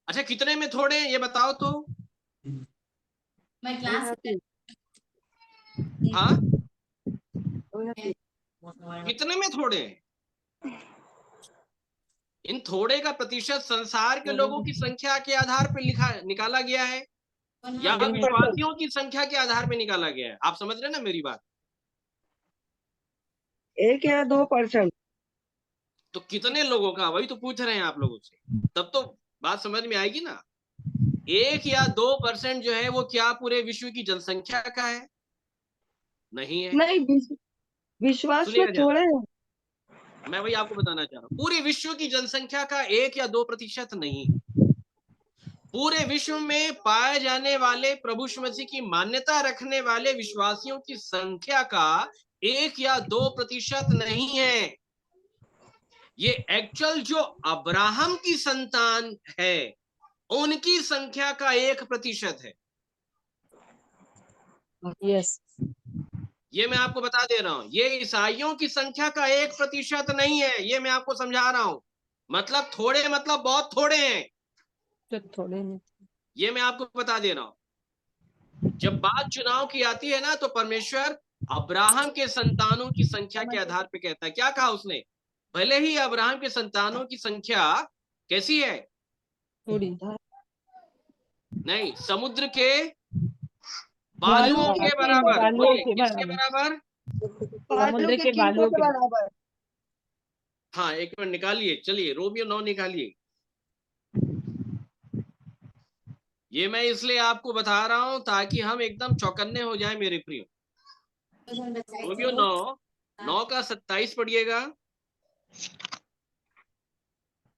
अच्छा, कितने में थोड़े, ये बताओ तो। मैं क्लास हाँ, वही कितने में थोड़े हैं? इन थोड़े का प्रतिशत संसार के लोगों की संख्या के आधार पर निकाला गया है, या विश्वासियों की संख्या के आधार पर निकाला गया है? आप समझ रहे ना मेरी बात? 1 या 2%। तो कितने लोगों का, वही तो पूछ रहे हैं आप लोगों से, तब तो बात समझ में आएगी ना। 1 या 2% जो है वो क्या पूरे विश्व की जनसंख्या का है? नहीं है। नहीं, विश्वास में सुनिएगा ध्यान, थोड़े हैं। मैं वही आपको बताना चाह रहा हूँ, पूरे विश्व की जनसंख्या का 1 या 2% नहीं। पूरे विश्व में पाए जाने वाले प्रभु यीशु मसीह की मान्यता रखने वाले विश्वासियों की संख्या का 1 या 2% नहीं है, ये एक्चुअल जो अब्राहम की संतान है उनकी संख्या का 1% है। यस, ये मैं आपको बता दे रहा हूं, ये ईसाइयों की संख्या का 1% नहीं है, ये मैं आपको समझा रहा हूं। मतलब थोड़े, मतलब बहुत थोड़े हैं, तो थोड़े नहीं। ये मैं आपको बता दे रहा हूं। जब बात चुनाव की आती है ना, तो परमेश्वर अब्राहम के संतानों की संख्या के आधार पे कहता है। क्या कहा उसने? भले ही अब्राहम के संतानों की संख्या कैसी है? थोड़ी। नहीं, समुद्र के बालू बालुओं के के बराबर। बालुओं बोलिए, के किसके बराबर, बराबर? बालू समुद्र के के कीटों बालुओं के के बराबर। हाँ, एक मिनट निकालिए, चलिए रोमियो 9 निकालिए। ये मैं इसलिए आपको बता रहा हूं ताकि हम एकदम चौकन्ने हो जाए मेरे प्रियो। रोमियो 9 का 27 पढ़िएगा।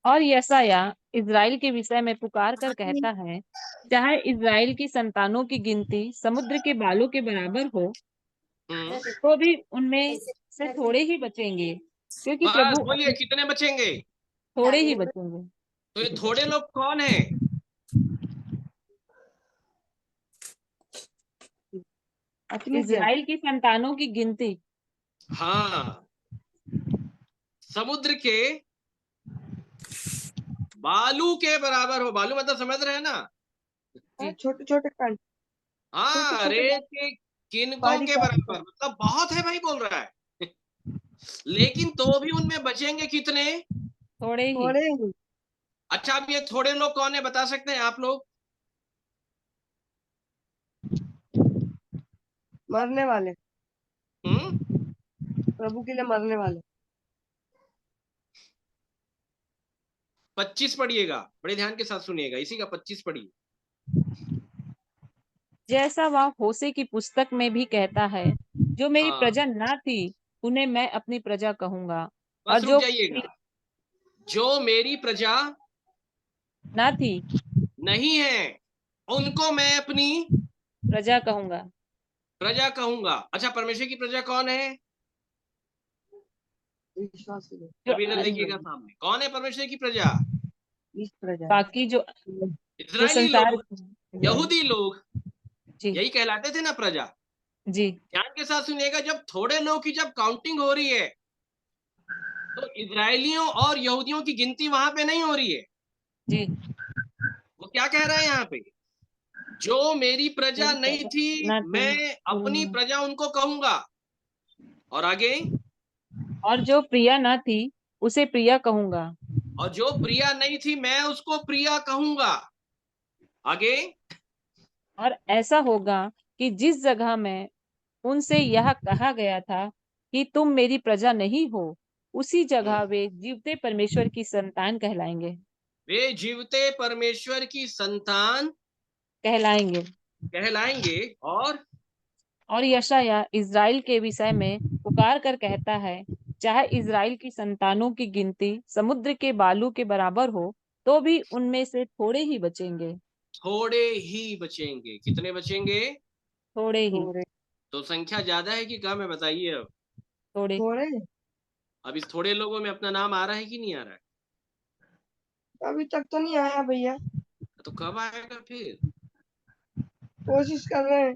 और यशायाह इज़राइल के विषय में पुकार कर कहता है, चाहे इज़राइल की संतानों की गिनती समुद्र के बालू के बराबर हो, तो भी उनमें से थोड़े ही बचेंगे, क्योंकि बस प्रभु बोलिए, कितने बचेंगे? थोड़े ही बचेंगे। तो ये थोड़े लोग कौन है? अपनी क्या? इज़राइल की संतानों की गिनती हाँ, समुद्र के बालू के बराबर हो। बालू मतलब समझ रहे हैं ना? छोटे छोटे कण, छोटे हाँ, छोटे रेत के किनकों बारीक के बारीक। बराबर, मतलब बहुत है भाई, बोल रहा है। लेकिन तो भी उनमें बचेंगे कितने? थोड़े ही। थोड़े ही। अच्छा, अब ये थोड़े लोग कौन है, बता सकते हैं आप लोग? मरने वाले, हम्म प्रभु के लिए मरने वाले। 25 पढ़िएगा, बड़े ध्यान के साथ सुनिएगा, इसी का 25 पढ़िए। जैसा वह होशे की पुस्तक में भी कहता है, जो मेरी हाँ, प्रजा ना थी उन्हें मैं अपनी प्रजा कहूंगा, और बस रुक जो जाइएगा। जो मेरी प्रजा ना थी नहीं है उनको मैं अपनी प्रजा कहूंगा। प्रजा कहूंगा। अच्छा, परमेश्वर की प्रजा कौन है? विश्वास के लिए। जो तभी इधर देखिएगा सामने, कौन है परमेश्वर की प्रजा? इस प्रजा है। बाकी जो इजरायली संसार। लोग, यहूदी लोग, जी यही कहलाते थे ना प्रजा। जी ध्यान के साथ सुनिएगा, जब थोड़े लोग की जब काउंटिंग हो रही है, तो इजरायलियों और यहूदियों की गिनती वहां पे नहीं हो रही है। जी। वो क्या कह रहा है यहाँ पे? जो मेरी प्रजा नहीं थी ना थी मैं अपनी प्रजा उनको कहूंगा। और आगे, और जो प्रिया ना थी उसे प्रिया कहूंगा। और जो प्रिया नहीं थी मैं उसको प्रिया कहूंगा। आगे, और ऐसा होगा कि जिस जगह में उनसे यह कहा गया था कि तुम मेरी प्रजा नहीं हो, उसी जगह वे जीवते परमेश्वर की संतान कहलाएंगे। वे जीवते परमेश्वर की संतान कहलाएंगे। कहलाएंगे। और यशायाह इज़राइल के विषय में पुकार कर कहता है, चाहे इज़राइल की संतानों की गिनती समुद्र के बालू के बराबर हो, तो भी उनमें से थोड़े ही बचेंगे। थोड़े ही बचेंगे। कितने बचेंगे? थोड़े ही। थोड़े तो संख्या ज्यादा है कि कम है, बताइए अब। थोड़े। थोड़े। अब इस थोड़े लोगों में अपना नाम आ रहा है कि नहीं आ रहा है? अभी तक तो नहीं आया भैया, तो कब आएगा फिर? कोशिश कर रहे हैं।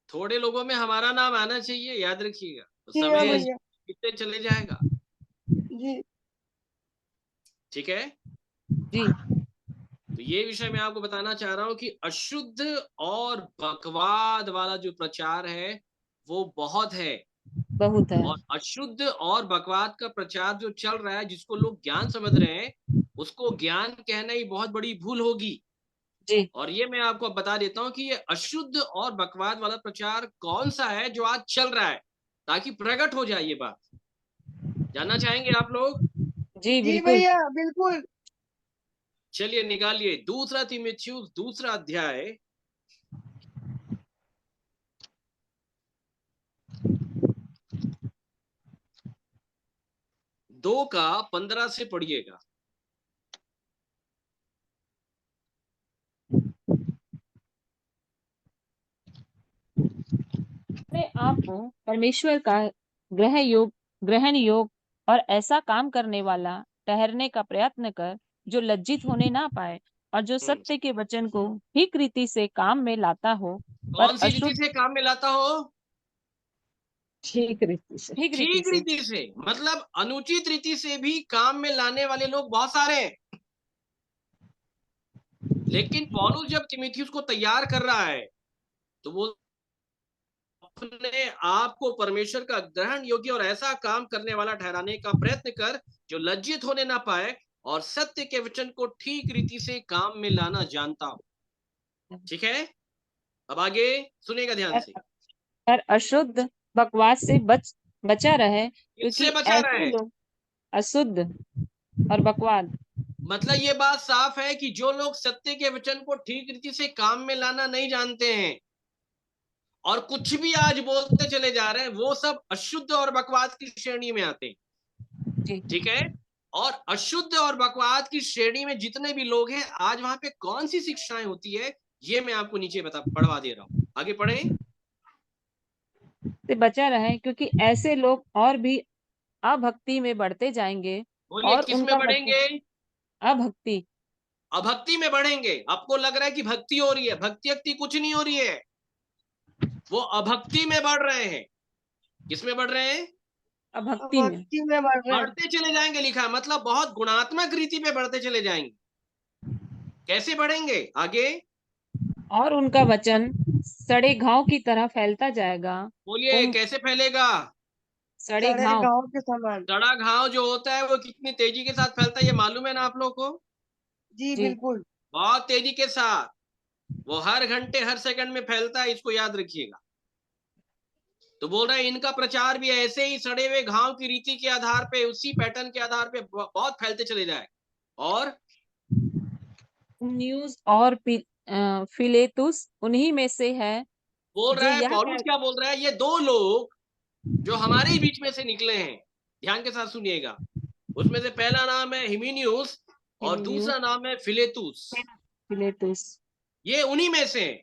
थोड़े लोगों में हमारा नाम आना चाहिए, याद रखिएगा, तो ठीक है समय भैया। कितने चले जाएगा। जी। ठीक है, जी। तो ये विषय मैं आपको बताना चाह रहा हूं कि अशुद्ध और बकवाद वाला जो प्रचार है वो बहुत है। बहुत है। और अशुद्ध और बकवाद का प्रचार जो चल रहा है, जिसको लोग ज्ञान समझ रहे हैं, उसको ज्ञान कहना ही बहुत बड़ी भूल होगी। जी। और ये मैं आपको अब बता देता हूं कि ये अशुद्ध और बकवाद वाला प्रचार कौन सा है जो आज चल रहा है, ताकि प्रकट हो जाए ये बात। जानना चाहेंगे आप लोग? जी जी बिल्कुल। भैया बिल्कुल। चलिए निकालिए, दूसरा तीमुथियुस दूसरा अध्याय 2 का 15 से पढ़िएगा। अपने आप को परमेश्वर का ग्रहण योग और ऐसा काम करने वाला ठहरने का प्रयत्न कर जो लज्जित होने ना पाए और जो सत्य के वचन को ठीक रीति से काम में लाता हो, पर कौन सी रीति अशुद्ध से काम में लाता हो? ठीक रीति से। ठीक रीति ठीक से। रीति से, मतलब अनुचित रीति से भी काम में लाने वाले लोग बहुत सारे हैं। लेकिन पौलुस जब तीमुथियुस को तैयार कर रहा है तो वो अपने आप को परमेश्वर का ग्रहण योग्य और ऐसा काम करने वाला ठहराने का प्रयत्न कर जो लज्जित होने ना पाए और सत्य के वचन को ठीक रीति से काम में लाना जानता हो। ठीक है, अब आगे सुनेगा ध्यान से। पर अशुद्ध बकवास से बचा रहे, किससे क्योंकि बचा रहा ऐसे है? लोग अशुद्ध और बकवाद, मतलब ये बात साफ है कि जो लोग सत्य के वचन को ठीक रीति से काम में लाना नहीं जानते हैं और कुछ भी आज बोलते चले जा रहे हैं, वो सब अशुद्ध और बकवाद की श्रेणी में आते हैं। जी। ठीक है, और अशुद्ध और बकवाद की श्रेणी में जितने भी लोग हैं, आज वहां पे कौन सी शिक्षाएं होती है ये मैं आपको नीचे पढ़वा दे रहा हूं। आगे पढ़ें। से बचा रहे, क्योंकि ऐसे लोग और भी अभक्ति में बढ़ते जाएंगे बोलिए, और किस में उनका वचन बढ़ेंगे? अभक्ति। अभक्ति में बढ़ेंगे। आपको लग रहा है कि भक्ति हो रही है, भक्ति कुछ नहीं हो रही है, वो अभक्ति में बढ़ रहे हैं। किस में बढ़ रहे हैं? अभक्ति में भक्ति में बढ़ रहे हैं। बढ़ते चले जाएंगे, लिखा है, मतलब बहुत गुणात्मक रीति पे बढ़ते चले जाएंगे। कैसे बढ़ेंगे? आगे और उनका वचन सड़े घाव की तरह फैलता जाएगा। बोलिए, कैसे फैलेगा? सड़े सड़े घाव। गाँव के समान। सड़ा घाव जो होता है वो कितनी तेजी के साथ फैलता है, ये मालूम है ना आप लोग को? जी जी। बिल्कुल। बहुत तेजी के साथ, वो हर घंटे हर सेकंड में फैलता है, इसको याद रखिएगा। तो बोल रहा है इनका प्रचार भी ऐसे ही सड़े हुए घाव की रीति के आधार पे, उसी पैटर्न के आधार पे बहुत फैलते चले जाए। और न्यूज और फिलेतुस उन्हीं में से है बोल जो रहा है, यह पौलुस क्या बोल रहा है, ये दो लोग जो हमारे ही बीच में से निकले हैं, ध्यान के साथ सुनिएगा। उसमें से पहला नाम है हिमेनियुस और दूसरा नाम है फिलेतुस। फिलेतुस ये उन्हीं में से हैं।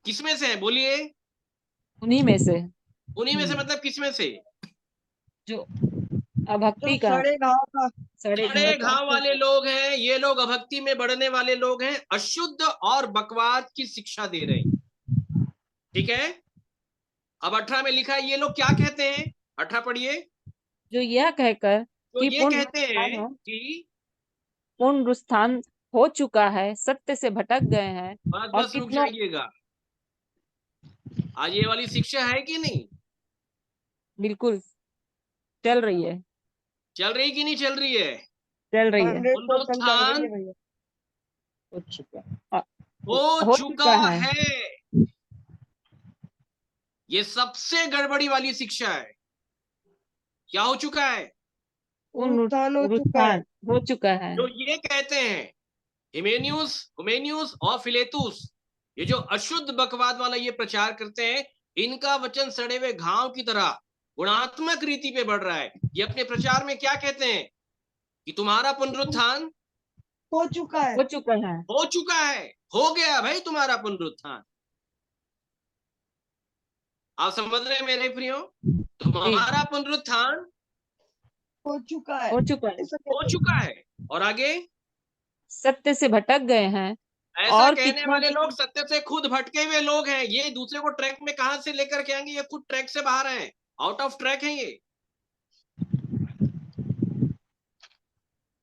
किस में से है? बोलिए, उन्हीं में से। उन्हीं में से मतलब किस में से? जो अभक्ति जो का सड़े गाँव का सड़े सड़े घाव का घाव वाले लोग हैं, ये लोग अभक्ति में बढ़ने वाले लोग हैं, अशुद्ध और बकवाद की शिक्षा दे रहे हैं। ठीक है, अब 18 में लिखा है ये लोग क्या कहते हैं, 18 पढ़िए। जो यह कहकर तो कि ये कहते हैं कि पुनरुत्थान हो चुका है, सत्य से भटक गए हैं बस और बस रुक कितनों जाइएगा। आज ये वाली शिक्षा है कि नहीं? बिल्कुल चल रही है। चल रही कि नहीं चल रही है? चल रही है। 100% चल रही पुनरुत्थान है भैया। हो चुका। हो चुका है। है। ये सबसे गड़बड़ी वाली शिक्षा है। क्या हो चुका है? पुनरुत्थान हो चुका है। हो चुका है। जो ये कहते हैं हुमेनियुस और फिलेतुस, ये जो अशुद्ध बकवाद वाला ये प्रचार करते हैं, इनका वचन सड़े हुए घाव की तरह गुणात्मक रीति पे बढ़ रहा है। ये अपने प्रचार में क्या कहते हैं कि तुम्हारा पुनरुत्थान हो चुका है। हो चुका है। हो चुका है, हो गया भाई तुम्हारा पुनरुत्थान। आप समझ रहे हैं मेरे प्रियो? तुम्हारा पुनरुत्थान हो चुका है। हो चुका है। ऐसा हो कहते चुका है। और आगे सत्य से भटक गए हैं ऐसा और कहने कितनों वाले लोग सत्य से खुद भटके हुए लोग हैं। ये दूसरे को ट्रैक में कहां से लेकर के आएंगे? ये खुद ट्रैक से बाहर हैं, आउट ऑफ ट्रैक हैं ये।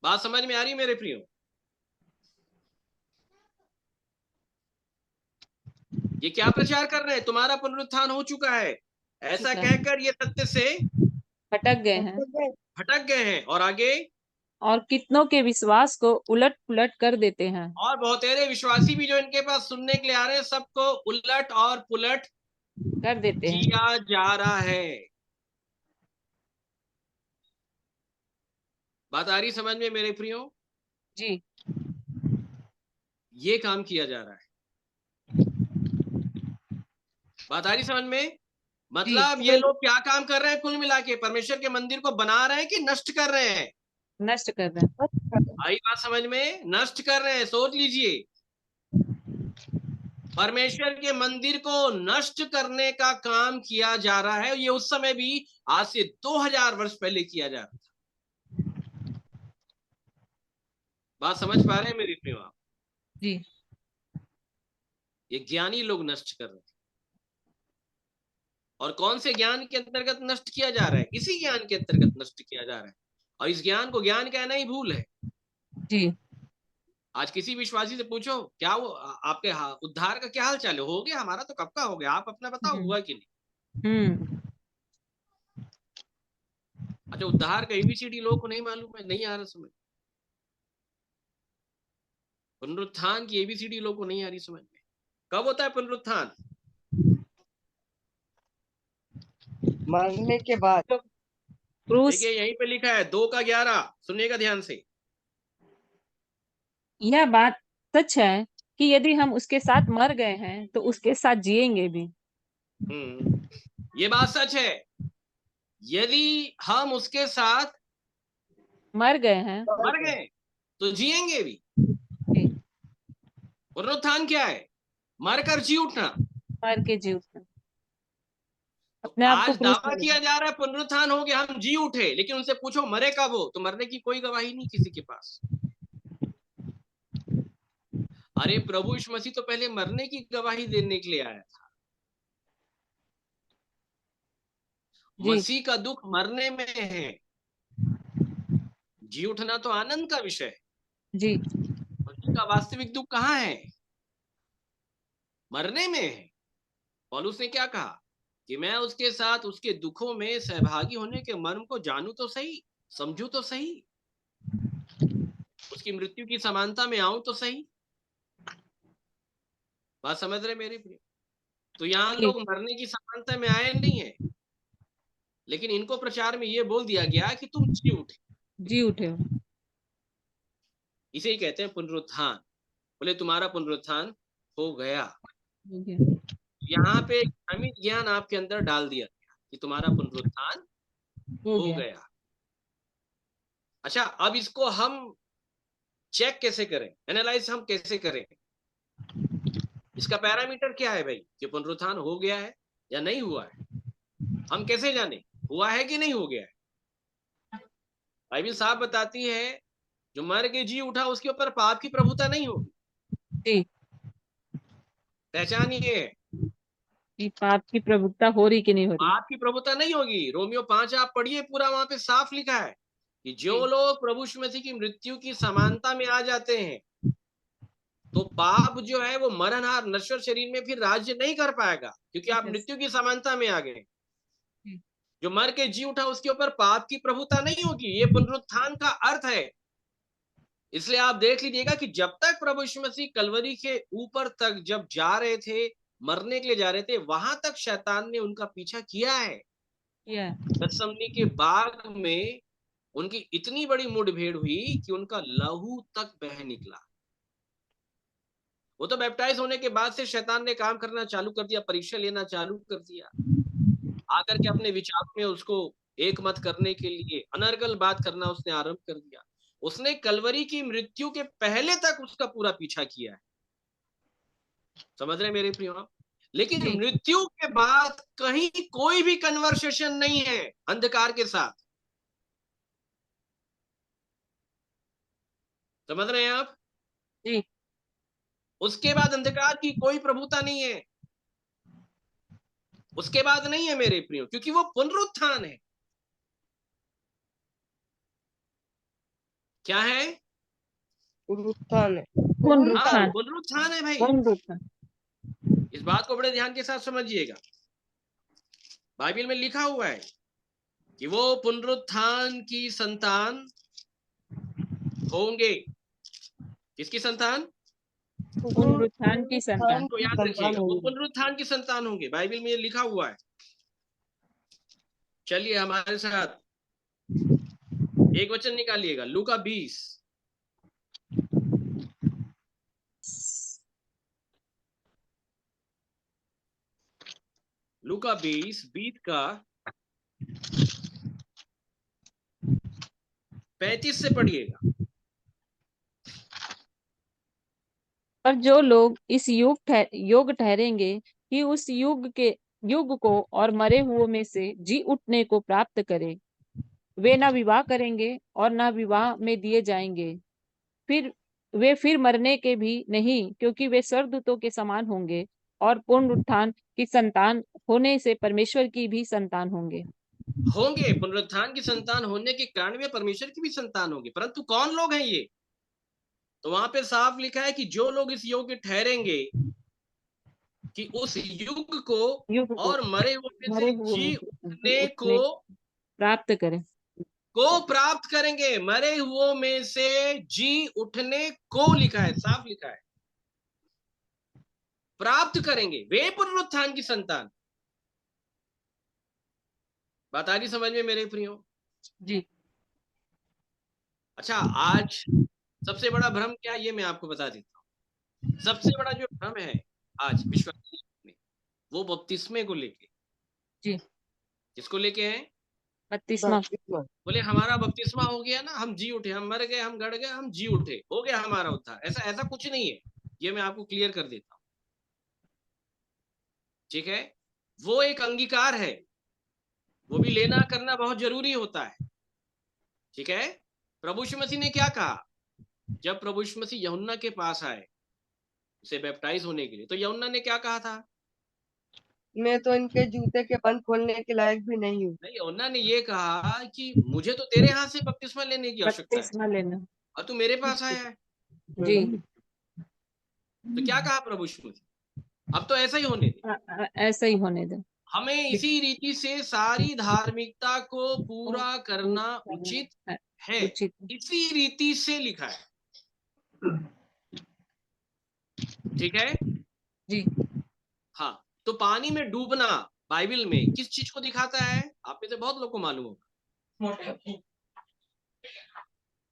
बात समझ में आ रही है मेरे प्रियो? ये क्या प्रचार कर रहे हैं? तुम्हारा पुनरुत्थान हो चुका है, ऐसा कहकर ये सत्य से भटक गए हैं भटक गए हैं। और आगे और कितनों के विश्वास को उलट पुलट कर देते हैं। और बहुतेरे विश्वासी भी जो इनके पास सुनने के लिए आ रहे हैं, सबको उलट और पुलट कर देते हैं। किया जा रहा है। बात आ रही समझ में मेरे प्रियो? जी। ये काम किया जा रहा है। बात आ रही समझ में? मतलब ये लोग क्या काम कर रहे हैं? कुल मिला के परमेश्वर के मंदिर को बना रहे हैं कि नष्ट कर रहे हैं? नष्ट कर रहे हैं। आई बात समझ में? नष्ट कर रहे हैं। सोच लीजिए, परमेश्वर के मंदिर को नष्ट करने का काम किया जा रहा है। ये उस समय भी आज से 2000 वर्ष पहले किया जा रहा था। बात समझ पा रहे हैं मेरी प्रियो आप? जी। ये ज्ञानी लोग नष्ट कर रहे थे। और कौन से ज्ञान के अंतर्गत नष्ट किया जा रहा है? इसी ज्ञान के अंतर्गत नष्ट किया जा रहा है। और इस ज्ञान को ज्ञान कहना ही भूल है। जी। आज किसी विश्वासी से पूछो क्या वो आपके उद्धार का क्या हाल चाल है? हो गया, हमारा तो कब का हो गया, आप अपना बताओ हुआ कि नहीं। अच्छा, उद्धार का एबीसीडी लोगों को नहीं मालूम है, नहीं आ रहा समझ। पुनरुत्थान की एबीसीडी लोगों को नहीं आ रही समझ में। कब होता है पुनरुत्थान? मरने के बाद। देखिए यहीं पे लिखा है 2:11, सुनिएगा ध्यान से। यह बात सच है कि यदि हम उसके साथ मर गए हैं तो उसके साथ जिएंगे भी। ये बात सच है, यदि हम उसके साथ मर गए हैं, मर गए तो जिएंगे भी। पुनरुत्थान क्या है? मरकर जी उठना। मर के जी उठना, तो अपने आप को आज क्रूस दावा में किया जा रहा है पुनरुत्थान हो गया, हम जी उठे, लेकिन उनसे पूछो मरे कब हो, तो मरने की कोई गवाही नहीं किसी के पास। अरे प्रभु यीशु मसीह तो पहले मरने की गवाही देने के लिए आया था। मसीह का दुख मरने में है, जी उठना तो आनंद का विषय है। जी। मसीह का वास्तविक दुख कहाँ है? मरने में है। पौलुस ने क्या कहा कि मैं उसके साथ उसके दुखों में सहभागी होने के मर्म को जानूं तो सही, समझूं तो सही, उसकी मृत्यु की समानता में आऊं तो सही। बात समझ रहे मेरे प्रिय? तो यहाँ लोग मरने की समानता में आए नहीं है, लेकिन इनको प्रचार में ये बोल दिया गया कि तुम जी उठे। जी उठे हो, इसे ही कहते हैं पुनरुत्थान। बोले तुम्हारा पुनरुत्थान हो गया। यहाँ पे अमित ज्ञान आपके अंदर डाल दिया गया कि तुम्हारा पुनरुत्थान हो गया। अच्छा, अब इसको हम चेक कैसे करें, एनालाइज हम कैसे करें? इसका पैरामीटर क्या है भाई कि पुनरुत्थान हो गया है या नहीं हुआ है? हम कैसे जाने हुआ है कि नहीं हो गया है? बाइबल साफ बताती है जो मर के जी उठा उसके ऊपर पाप की प्रभुता नहीं होगी। पहचान ये है कि पाप की प्रभुता हो रही कि नहीं हो रही। पाप की प्रभुता नहीं होगी। रोमियो 5 आप पढ़िए, पूरा वहां पे साफ लिखा है कि जो लोग प्रभु यीशु मसीह की मृत्यु की समानता में आ जाते हैं तो पाप जो है वो मरणहार नश्वर शरीर में फिर राज्य नहीं कर पाएगा, क्योंकि आप मृत्यु की समानता में आ गए। जो मर के जी उठा उसके ऊपर पाप की प्रभुता नहीं होगी। ये पुनरुत्थान का अर्थ है। इसलिए आप देख लीजिएगा कि जब तक प्रभु यीशु मसीह कलवरी के ऊपर तक जब जा रहे थे, मरने के लिए जा रहे थे, वहां तक शैतान ने उनका पीछा किया है। गतसमनी के बाग में उनकी इतनी बड़ी मुठभेड़ हुई कि उनका लहू तक बह निकला। वो तो बैप्टाइज होने के बाद से शैतान ने काम करना चालू कर दिया, परीक्षा लेना चालू कर दिया, आकर के अपने विचारों में उसको एक मत करने के लिए अनर्गल बात करना उसने आरंभ कर दिया। उसने कलवरी की मृत्यु के पहले तक उसका पूरा पीछा किया है। समझ रहे मेरे प्रियो? लेकिन मृत्यु के बाद कहीं कोई भी कन्वर्सेशन नहीं है अंधकार के साथ। समझ रहे हैं आप? जी। उसके बाद अंधकार की कोई प्रभुता नहीं है, उसके बाद नहीं है मेरे प्रियो, क्योंकि वो पुनरुत्थान है। क्या है? पुनरुत्थान है। पुनरुत्थान है भाई। पुनरुत्थान। इस बात को बड़े ध्यान के साथ समझिएगा। बाइबल में लिखा हुआ है कि वो पुनरुत्थान की संतान होंगे। किसकी संतान? पुनरुत्थान की संतान को याद रखिएगा, वो पुनरुत्थान की संतान होंगे। बाइबल में ये लिखा हुआ है। चलिए हमारे साथ एक वचन निकालिएगा, लूका 20। लूका 20 का 35 से पढ़िएगा। पर जो लोग इस योग ठहरेंगे कि उस युग को और मरे हुओं में से जी उठने को प्राप्त करे, वे ना विवाह करेंगे और ना विवाह में दिए जाएंगे। फिर वे फिर मरने के भी नहीं, क्योंकि वे स्वर्गदूतों के समान होंगे और पुनरुत्थान की संतान होने से परमेश्वर की भी संतान होंगे। होंगे, पुनरुत्थान की संतान होने के कारण वे परमेश्वर की भी संतान होंगे। परंतु कौन लोग हैं ये? तो वहां पे साफ लिखा है कि जो लोग इस योग्य ठहरेंगे कि उस युग को युग को और मरे हुए में से मरे हुओं में जी से जी उठने उठने प्राप्त करें। को प्राप्त करेंगे। मरे हुओं में से जी उठने को लिखा है, साफ लिखा है, प्राप्त करेंगे, वे पुनरुत्थान की संतान। बात आ रही समझ में मेरे प्रियो? जी। अच्छा, आज सबसे बड़ा भ्रम क्या, ये मैं आपको बता देता हूँ। सबसे बड़ा जो भ्रम है आज विश्वासी में, वो बपतिस्मे को लेके। जी। किसको लेके है? बपतिस्मा। बपतिस्मा। बोले हमारा बपतिस्मा हो गया ना, हम जी उठे, हम मर गए, हम गड़ गए, हम जी उठे, हो गया हमारा उद्धार। ऐसा ऐसा कुछ नहीं है, ये मैं आपको क्लियर कर देता हूँ। ठीक है, वो एक अंगीकार है, वो भी लेना करना बहुत जरूरी होता है। ठीक है, प्रभु यीशु मसीह ने क्या कहा? जब प्रभु यीशु मसीह यूहन्ना के पास आए उसे बैप्टाइज होने के लिए, तो यूहन्ना ने क्या कहा था? मैं तो इनके जूते के बंद खोलने के लायक भी नहीं हूँ। नहीं, यूहन्ना ने ये कहा कि मुझे तो तेरे हाथ से बपतिस्मा लेने की आवश्यकता है बपतिस्मा लेना। और तू मेरे पास आया है। जी। तो क्या कहा प्रभु यीशु मसीह? अब तो ऐसा ही होने दे, ऐसा ही होने दो। हमें इसी रीति से सारी धार्मिकता को पूरा करना उचित है। उचित। इसी रीति से लिखा है। ठीक है, जी। हाँ। तो पानी में डूबना बाइबल में किस चीज को दिखाता है? आप में से बहुत लोग को मालूम होगा।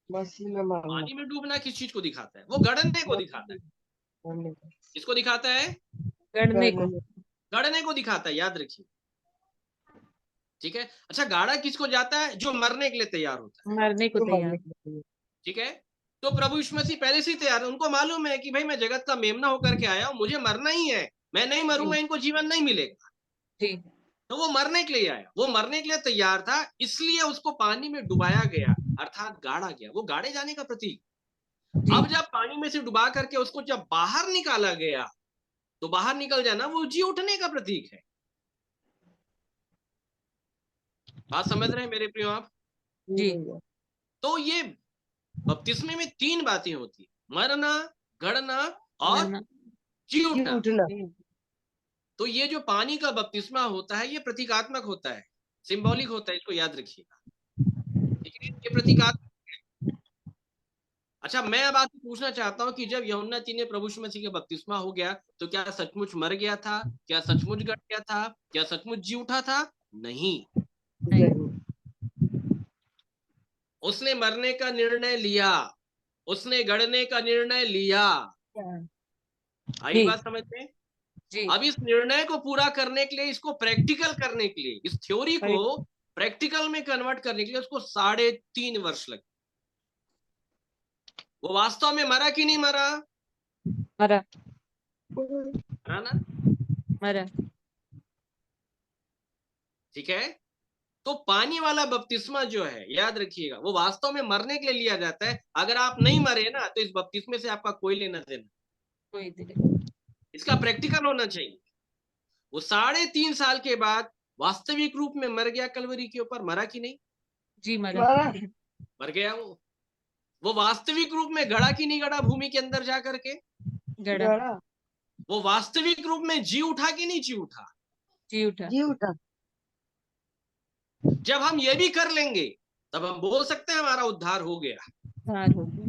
मसीह में मानना। पानी में डूबना किस चीज को दिखाता है? वो गड़ने को दिखाता है। मानने का। किसको दिखाता है? गड़ने को। गड़ने को दिखाता है, याद रखिए। ठीक है, अच्छा, गाड़ा किसको जाता है? जो मरने के लिए तैयार होता है। मरने को जो तैयार। मरने के लिए। ठीक है, तो प्रभु यीशु मसीह पहले से ही तैयार है। उनको मालूम है कि भाई मैं जगत का मेमना होकर के आया हूं, मुझे मरना ही है, मैं नहीं मरूंगा इनको जीवन नहीं मिलेगा। जी। तो वो मरने के लिए आया, वो मरने के लिए तैयार था, इसलिए उसको पानी में डुबाया गया, अर्थात गाड़ा गया। वो गाड़े जाने का प्रतीक। जी। अब जब पानी में से डुबा करके उसको जब बाहर निकाला गया, तो बाहर निकल जाना वो जी उठने का प्रतीक है। बात समझ रहे हैं मेरे प्रियो आप? जी। तो ये बपतिस्मे में तीन बातें होती है, मरना, गड़ना और मरना। जी जी उठना। उठना। तो ये जो पानी का बपतिस्मा होता है, ये प्रतीकात्मक होता है, सिंबॉलिक होता है, इसको याद रखिएगा। ठीक है, ये प्रतीकात्मक। अच्छा, मैं अब आपसे पूछना चाहता हूं कि जब यूहन्ना जी ने प्रभु यीशु मसीह का बपतिस्मा हो गया, तो क्या सचमुच मर गया था? क्या सचमुच गड़ गया था? क्या सचमुच जी उठा था? नहीं। नहीं। उसने मरने का निर्णय लिया, उसने गड़ने का निर्णय लिया। आई जी। बात समझ में? जी। अब इस निर्णय को पूरा करने के लिए, इसको प्रैक्टिकल करने के लिए, इस थ्योरी को प्रैक्टिकल में कन्वर्ट करने के लिए उसको 3.5 वर्ष लगे। वो वास्तव में मरा कि नहीं मरा? मरा। मरा ना? मरा। ठीक है, तो पानी वाला बपतिस्मा जो है, याद रखिएगा, वो वास्तव में मरने के लिए लिया जाता है। अगर आप नहीं मरे ना, तो इस बपतिस्मे से आपका कोई लेना देना। कोई दिले। इसका प्रैक्टिकल होना चाहिए। वो 3.5 साल के बाद वास्तविक रूप में मर गया कलवरी के ऊपर, मरा कि नहीं? जी मरा। मरा। मर गया वो वास्तविक रूप में गड़ा कि नहीं गड़ा भूमि के अंदर जा करके? गड़ा। गड़ा। वो वास्तविक रूप में जी उठा कि नहीं जी उठा? जी उठा। जी उठा। जब हम ये भी कर लेंगे, तब हम बोल सकते हैं हमारा उद्धार हो गया। उद्धार हो गया।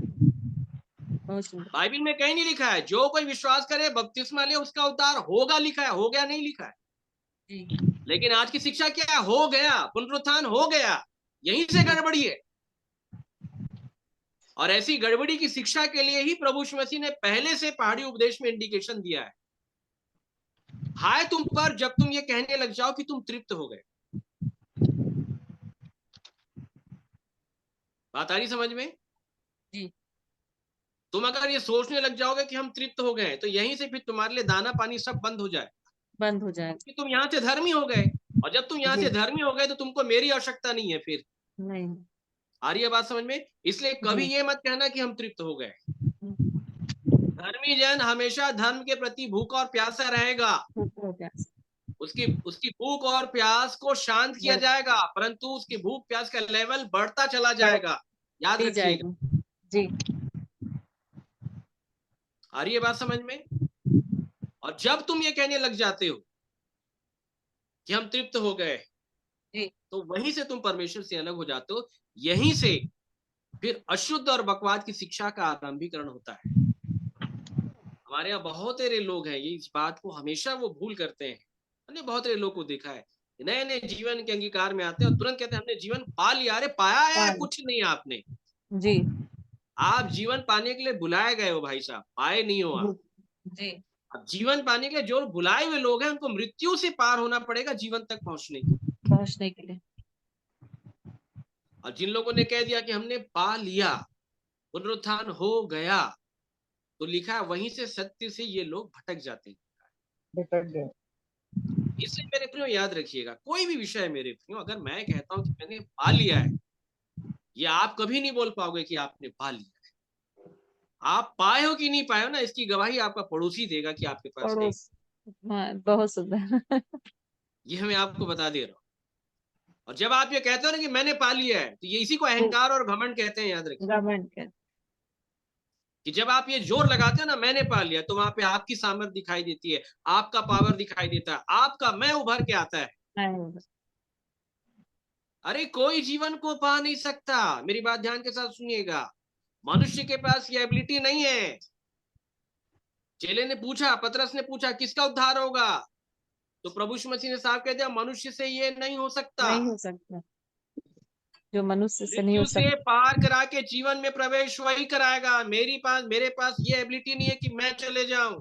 बहुत सुंदर। बाइबल में कहीं नहीं लिखा है जो कोई विश्वास करे बपतिस्मा ले उसका उद्धार होगा, लिखा है, हो गया नहीं लिखा है। जी। लेकिन आज की शिक्षा क्या है? हो गया, पुनरुत्थान हो गया। यहीं से गड़बड़ी है। और ऐसी गड़बड़ी की शिक्षा के लिए ही प्रभु यीशु मसीह ने पहले से पहाड़ी उपदेश में इंडिकेशन दिया है। हाय तुम पर जब तुम ये कहने लग जाओ कि तुम तृप्त हो गए। बात आ रही समझ में? जी। तुम अगर ये सोचने लग जाओगे कि हम तृप्त हो गए, तो यहीं से फिर तुम्हारे लिए दाना पानी सब बंद हो जाए, बंद हो जाएगा। कि तुम यहाँ से धर्मी हो गए। और जब तुम यहाँ जी से धर्मी हो गए तो तुमको मेरी आवश्यकता नहीं है फिर। नहीं। आ रही है बात समझ में? इसलिए कभी जी ये मत कहना कि हम तृप्त हो गए। धर्मी जन हमेशा धर्म के प्रति भूखा और प्यासा रहेगा। भूख हो गया। उसकी उसकी भूख और प्यास को शांत किया जाएगा, परंतु उसकी भूख प्यास का लेवल बढ़ता चला जाएगा। याद बढ़ती रखिएगा। जाएगी। जी आ रही है बात समझ में? और जब तुम ये कहने लग जाते हो कि हम तृप्त हो गए, जी तो वहीं से तुम परमेश्वर से अलग हो जाते हो। यहीं से फिर अशुद्ध और बकवाद की शिक्षा का आरंभीकरण होता है। हमारे यहाँ बहुत सारे लोग हैं, ये इस बात को हमेशा वो भूल करते हैं। मैंने बहुत सारे लोग को देखा है, नए नए जीवन के अंगीकार में आते हैं और तुरंत कहते हैं हमने जीवन पा लिया। अरे पाया है कुछ नहीं आपने। जी आप जीवन पाने के लिए बुलाए गए हो भाई साहब, पाए नहीं हो आप। जी अब जीवन पाने के लिए जो बुलाए हुए लोग हैं उनको मृत्यु से पार होना पड़ेगा जीवन तक पहुंचने के लिए। पहुंचने के लिए। और जिन लोगों ने कह दिया कि हमने पा लिया, पुनरुत्थान हो गया, तो लिखा है वहीं से सत्य से ये लोग भटक जाते हैं। भटक गए। इसलिए मेरे प्रियो याद रखिएगा, कोई भी विषय मेरे प्रियो अगर मैं कहता हूं कि मैंने पा लिया है, ये आप कभी नहीं बोल पाओगे कि आपने पा लिया है। आप पाए हो कि नहीं पाए हो ना, इसकी गवाही आपका पड़ोसी देगा कि आपके पास है। पड़ोस। हाँ, बहुत सुंदर। ये मैं आपको बता दे रहा हूँ। और जब आप ये कहते हो ना कि मैंने पा लिया है, तो ये इसी को अहंकार और घमंड कहते हैं। याद रखिए गवर्नमेंट के। कि जब आप ये जोर लगाते हो ना मैंने पा लिया, तो वहां पे आपकी सामर्थ दिखाई देती है, आपका पावर दिखाई देता है, आपका मैं उभर के आता है। नहीं। अरे कोई जीवन को पा नहीं सकता। मेरी बात ध्यान के साथ सुनिएगा, मनुष्य के पास ये एबिलिटी नहीं है। चेले ने पूछा, पतरस ने पूछा किसका उद्धार होगा, तो प्रभु यीशु मसीह ने साफ कह दिया मनुष्य से ये नहीं हो सकता। नहीं हो सकता, जो मनुष्य से नहीं हो मृत्यु से सकता। पार करा के जीवन में प्रवेश वही कराएगा। मेरे पास ये एबिलिटी नहीं है कि मैं चले जाऊं,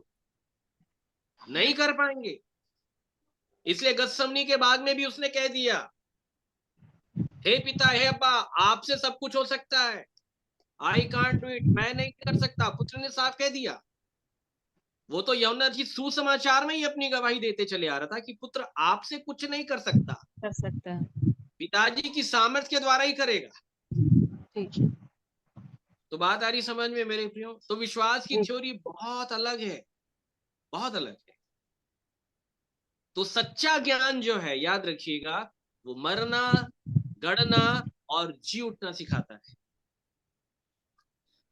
नहीं कर पाएंगे। इसलिए गत्समनी के बाग में भी उसने कह दिया, हे पिता, हे अब्बा, आपसे सब कुछ हो सकता है, आई कांट डू इट, मैं नहीं कर सकता। पुत्र ने साफ कह दिया। वो तो यमुना जी सुसमाचार में ही अपनी गवाही देते चले आ रहा था कि पुत्र आपसे कुछ नहीं कर सकता, कर सकता है। पिताजी की सामर्थ्य के द्वारा ही करेगा। ठीक। तो बात आ रही समझ में मेरे प्रियो? तो विश्वास की जी। थ्योरी बहुत अलग है, बहुत अलग है। तो सच्चा ज्ञान जो है, याद रखिएगा, वो मरना, गड़ना और जी उठना सिखाता है।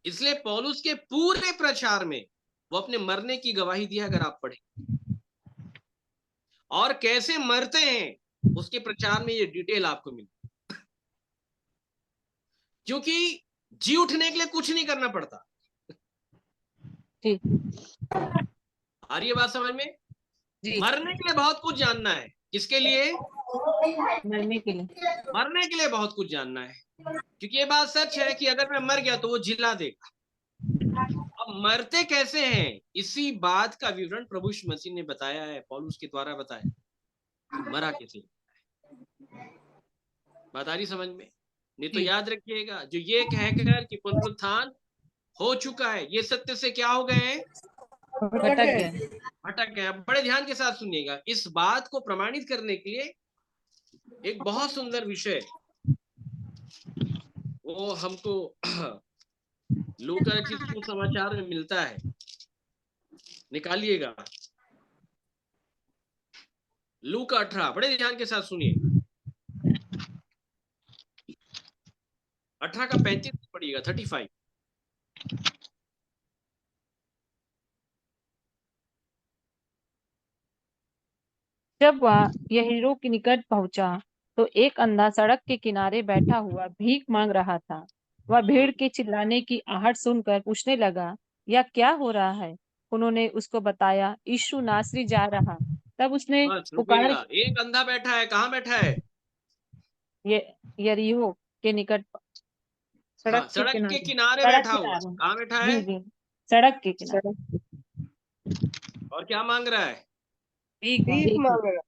इसलिए पौलुस के पूरे प्रचार में वो अपने मरने की गवाही दी है। अगर आप पढ़ें और कैसे मरते हैं उसके प्रचार में ये डिटेल आपको मिली, क्योंकि जी उठने के लिए कुछ नहीं करना पड़ता। ठीक। आ रही है बात समझ में? जी। मरने के लिए बहुत कुछ जानना है। किसके लिए? मरने के लिए। मरने के लिए बहुत कुछ जानना है, क्योंकि ये बात सच है कि अगर मैं मर गया तो वो जिला देगा। अब मरते कैसे हैं, इसी बात का विवरण प्रभु यीशु मसीह ने बताया है, पौलुस के द्वारा बताया। मरा कैसे? बात आ रही समझ में? नहीं तो याद रखिएगा, जो ये कहकर कि पुनरुत्थान हो चुका है, ये सत्य से क्या हो गए हैं? भटक गए। भटक गए। बड़े ध्यान के साथ सुनिएगा, इस बात को प्रमाणित करने के लिए एक बहुत सुंदर विषय वो हमको लूका रचित सुसमाचार में मिलता है। निकालिएगा लूका 18, बड़े ध्यान के साथ सुनिए। 18 का 35 पढ़िएगा, 35। जब वह यरीहो के निकट पहुंचा तो एक अंधा सड़क के किनारे बैठा हुआ भीख मांग रहा था। वह भीड़ के चिल्लाने की आहट सुनकर पूछने लगा, यह क्या हो रहा है? उन्होंने उसको बताया, यीशु नासरी जा रहा। तब उसने बस पुकार रुकिएगा, एक अंधा बैठा है, कहाँ बैठा है? यरीहो के निकट, हाँ, सड़क के सड़क के किनारे। किनारे सड़क बैठा हुआ। किनारे। कहाँ बैठा जी है? जी, सड़क के किनारे। और क्या मांग रहा है? भीख भीख मांग रहा।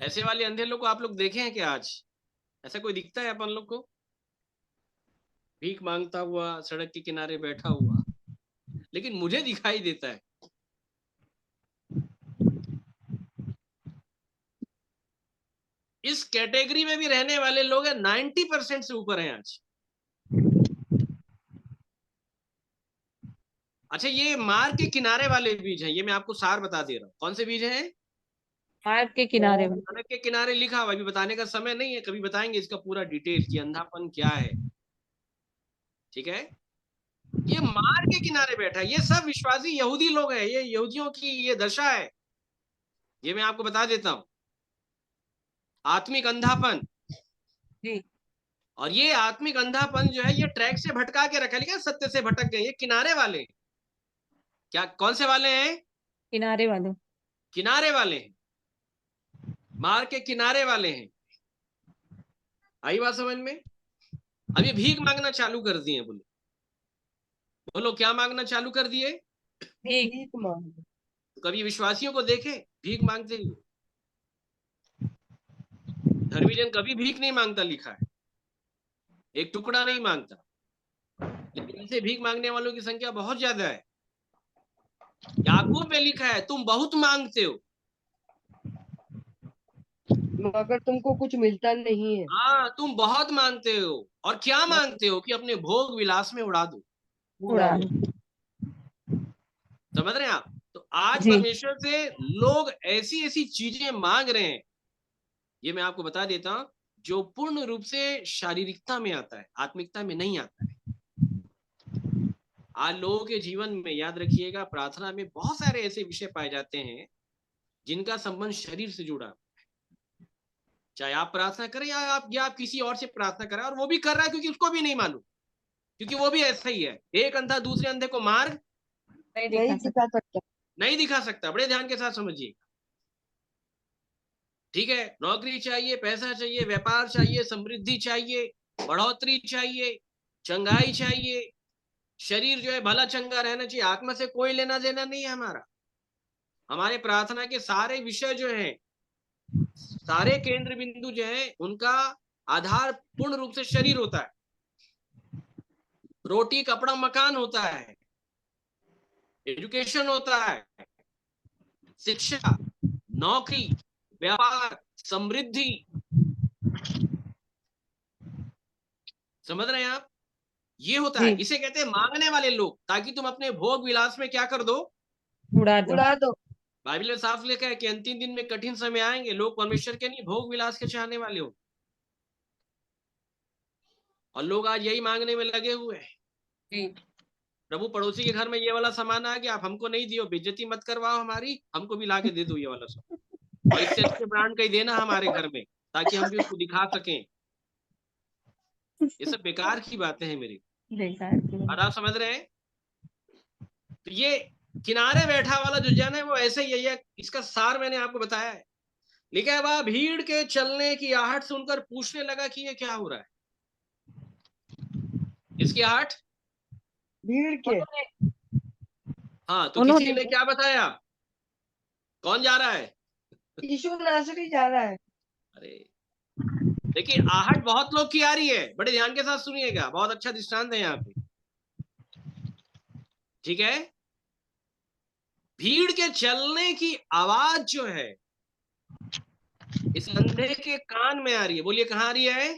ऐसे वाले अंधे लोग को आप लोग देखे हैं क्या आज? ऐसा कोई दिखता है अपन लोग को भीख मांगता हुआ सड़क के किनारे बैठा हुआ? लेकिन मुझे दिखाई देता है। इस कैटेगरी में भी रहने वाले लोग 90% से ऊपर हैं आज। अच्छा, ये मार्ग के किनारे वाले बीज हैं, ये मैं आपको सार बता दे रहा हूँ। कौन से बीज हैं? मार्ग के किनारे में। मार्ग के किनारे लिखा हुआ, अभी बताने का समय नहीं है, कभी बताएंगे इसका पूरा डिटेल कि अंधापन क्या है। ठीक है, ये मार्ग के किनारे बैठा है, ये सब विश्वासी यहूदी लोग हैं, ये यहूदियों की ये दशा है। ये मैं आपको बता देता हूं, आत्मिक अंधापन। जी। और ये आत्मिक अंधापन जो है, ये ट्रैक से भटका के रखा, लिखा सत्य से भटक गए। ये किनारे वाले, क्या कौन से वाले हैं? किनारे वाले। किनारे वाले हैं, मार्ग के किनारे वाले हैं। आई बात समझ में? अब ये भीख मांगना चालू कर दिए, बोले बोलो क्या मांगना चालू कर दिए? भीख। भीख मांग। तो कभी विश्वासियों को देखे भीख मांगते हुए? धर्मी जन कभी भीख नहीं मांगता, लिखा है, एक टुकड़ा नहीं मांगता। लेकिन ऐसे भीख मांगने वालों की संख्या बहुत ज्यादा है। याकूब में लिखा है तुम बहुत मांगते हो, मगर तुमको कुछ मिलता नहीं है। हाँ तुम बहुत मांगते हो। और क्या मांगते हो? कि अपने भोग विलास में उड़ा दो। उड़ा। समझ रहे हैं आप? तो आज जी। परमेश्वर से लोग ऐसी ऐसी चीजें मांग रहे हैं, ये मैं आपको बता देता हूं, जो पूर्ण रूप से शारीरिकता में आता है, आत्मिकता में नहीं आता है। आज लोगों के जीवन में, याद रखिएगा, प्रार्थना में बहुत सारे ऐसे विषय पाए जाते हैं जिनका संबंध शरीर से जुड़ा है। चाहे आप प्रार्थना करें या आप किसी और से प्रार्थना करें, और वो भी कर रहा है क्योंकि उसको भी नहीं मालूम, क्योंकि वो भी ऐसा ही है। एक अंधा दूसरे अंधे को मार्ग नहीं नहीं दिखा दिखा सकता। नहीं दिखा सकता। बड़े ध्यान के साथ समझिए। ठीक है, नौकरी चाहिए, पैसा चाहिए, व्यापार चाहिए, समृद्धि चाहिए, बढ़ोतरी चाहिए, चंगाई चाहिए, शरीर जो है भला चंगा रहना चाहिए। आत्मा से कोई लेना देना नहीं है हमारा। हमारे प्रार्थना के सारे विषय जो हैं, सारे केंद्र बिंदु जो है, उनका आधार पूर्ण रूप से शरीर होता है। रोटी कपड़ा मकान होता है, एजुकेशन होता है, शिक्षा, नौकरी, व्यापार, समृद्धि। समझ रहे हैं आप? ये होता है, जी। इसे कहते हैं मांगने वाले लोग, ताकि तुम अपने भोग विलास में क्या कर दो? उड़ा दो। उड़ा दो। बाइबल में साफ लिखा है कि अंतिम दिन में कठिन समय आएंगे, लोग परमेश्वर के नहीं भोग विलास के चाहने वाले हो। और लोग आज यही मांगने में लगे हुए हैं। जी। प्रभु पड़ोसी के घर में ये वाला सामान आ गया, आप हमको नहीं दियो, बेइज्जती मत करवाओ हमारी, हमको भी ला के दे दो ये वाला सामान, और इससे अच्छे ब्रांड का ही देना हमारे घर में, ताकि हम भी उसको दिखा सकें। ये सब बेकार की बातें हैं मेरी, और आप समझ रहे हैं? तो ये किनारे बैठा वाला जो जन है वो ऐसे ही है। इसका सार मैंने आपको बताया है। लिखा है वह भीड़ के चलने की आहट सुनकर पूछने लगा कि ये क्या हो रहा है। इसकी आहट? भीड़ के। हाँ, तो किसी उन्होंने ने क्या बताया? कौन जा रहा है? यीशु नासरी जा रहा है। अरे देखिए, आहट बहुत लोग की आ रही है, बड़े ध्यान के साथ सुनिएगा, बहुत अच्छा दृष्टांत है यहाँ पे। ठीक है, भीड़ के चलने की आवाज जो है इस अंधे के कान में आ रही है। बोलिए कहाँ आ रही है?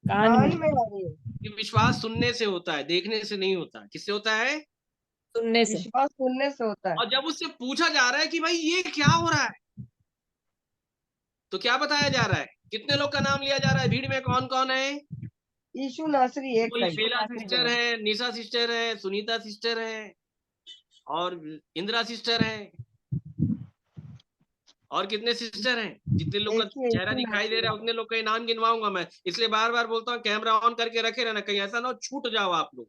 कान कान में। में आ रही है। ये विश्वास सुनने से होता है, देखने से नहीं होता। किससे होता है? सुनने से। विश्वास सुनने से होता है। और जब उससे पूछा जा रहा है कि भाई ये क्या हो रहा है, तो क्या बताया जा रहा है? कितने लोग का नाम लिया जा रहा है? भीड़ में कौन कौन है? यीशु नासरी एक कोई का ही। शेला सिस्टर है, निशा सिस्टर है, सुनीता सिस्टर है, और इंदिरा सिस्टर है, और कितने सिस्टर हैं? जितने लोग का एक ही चेहरा यीशु दिखाई दे रहा है नासरी। उतने लोग का नाम गिनवाऊंगा मैं, इसलिए बार बार बोलता हूँ कैमरा ऑन करके रखे रहना, कहीं ऐसा ना हो छूट जाओ आप लोग।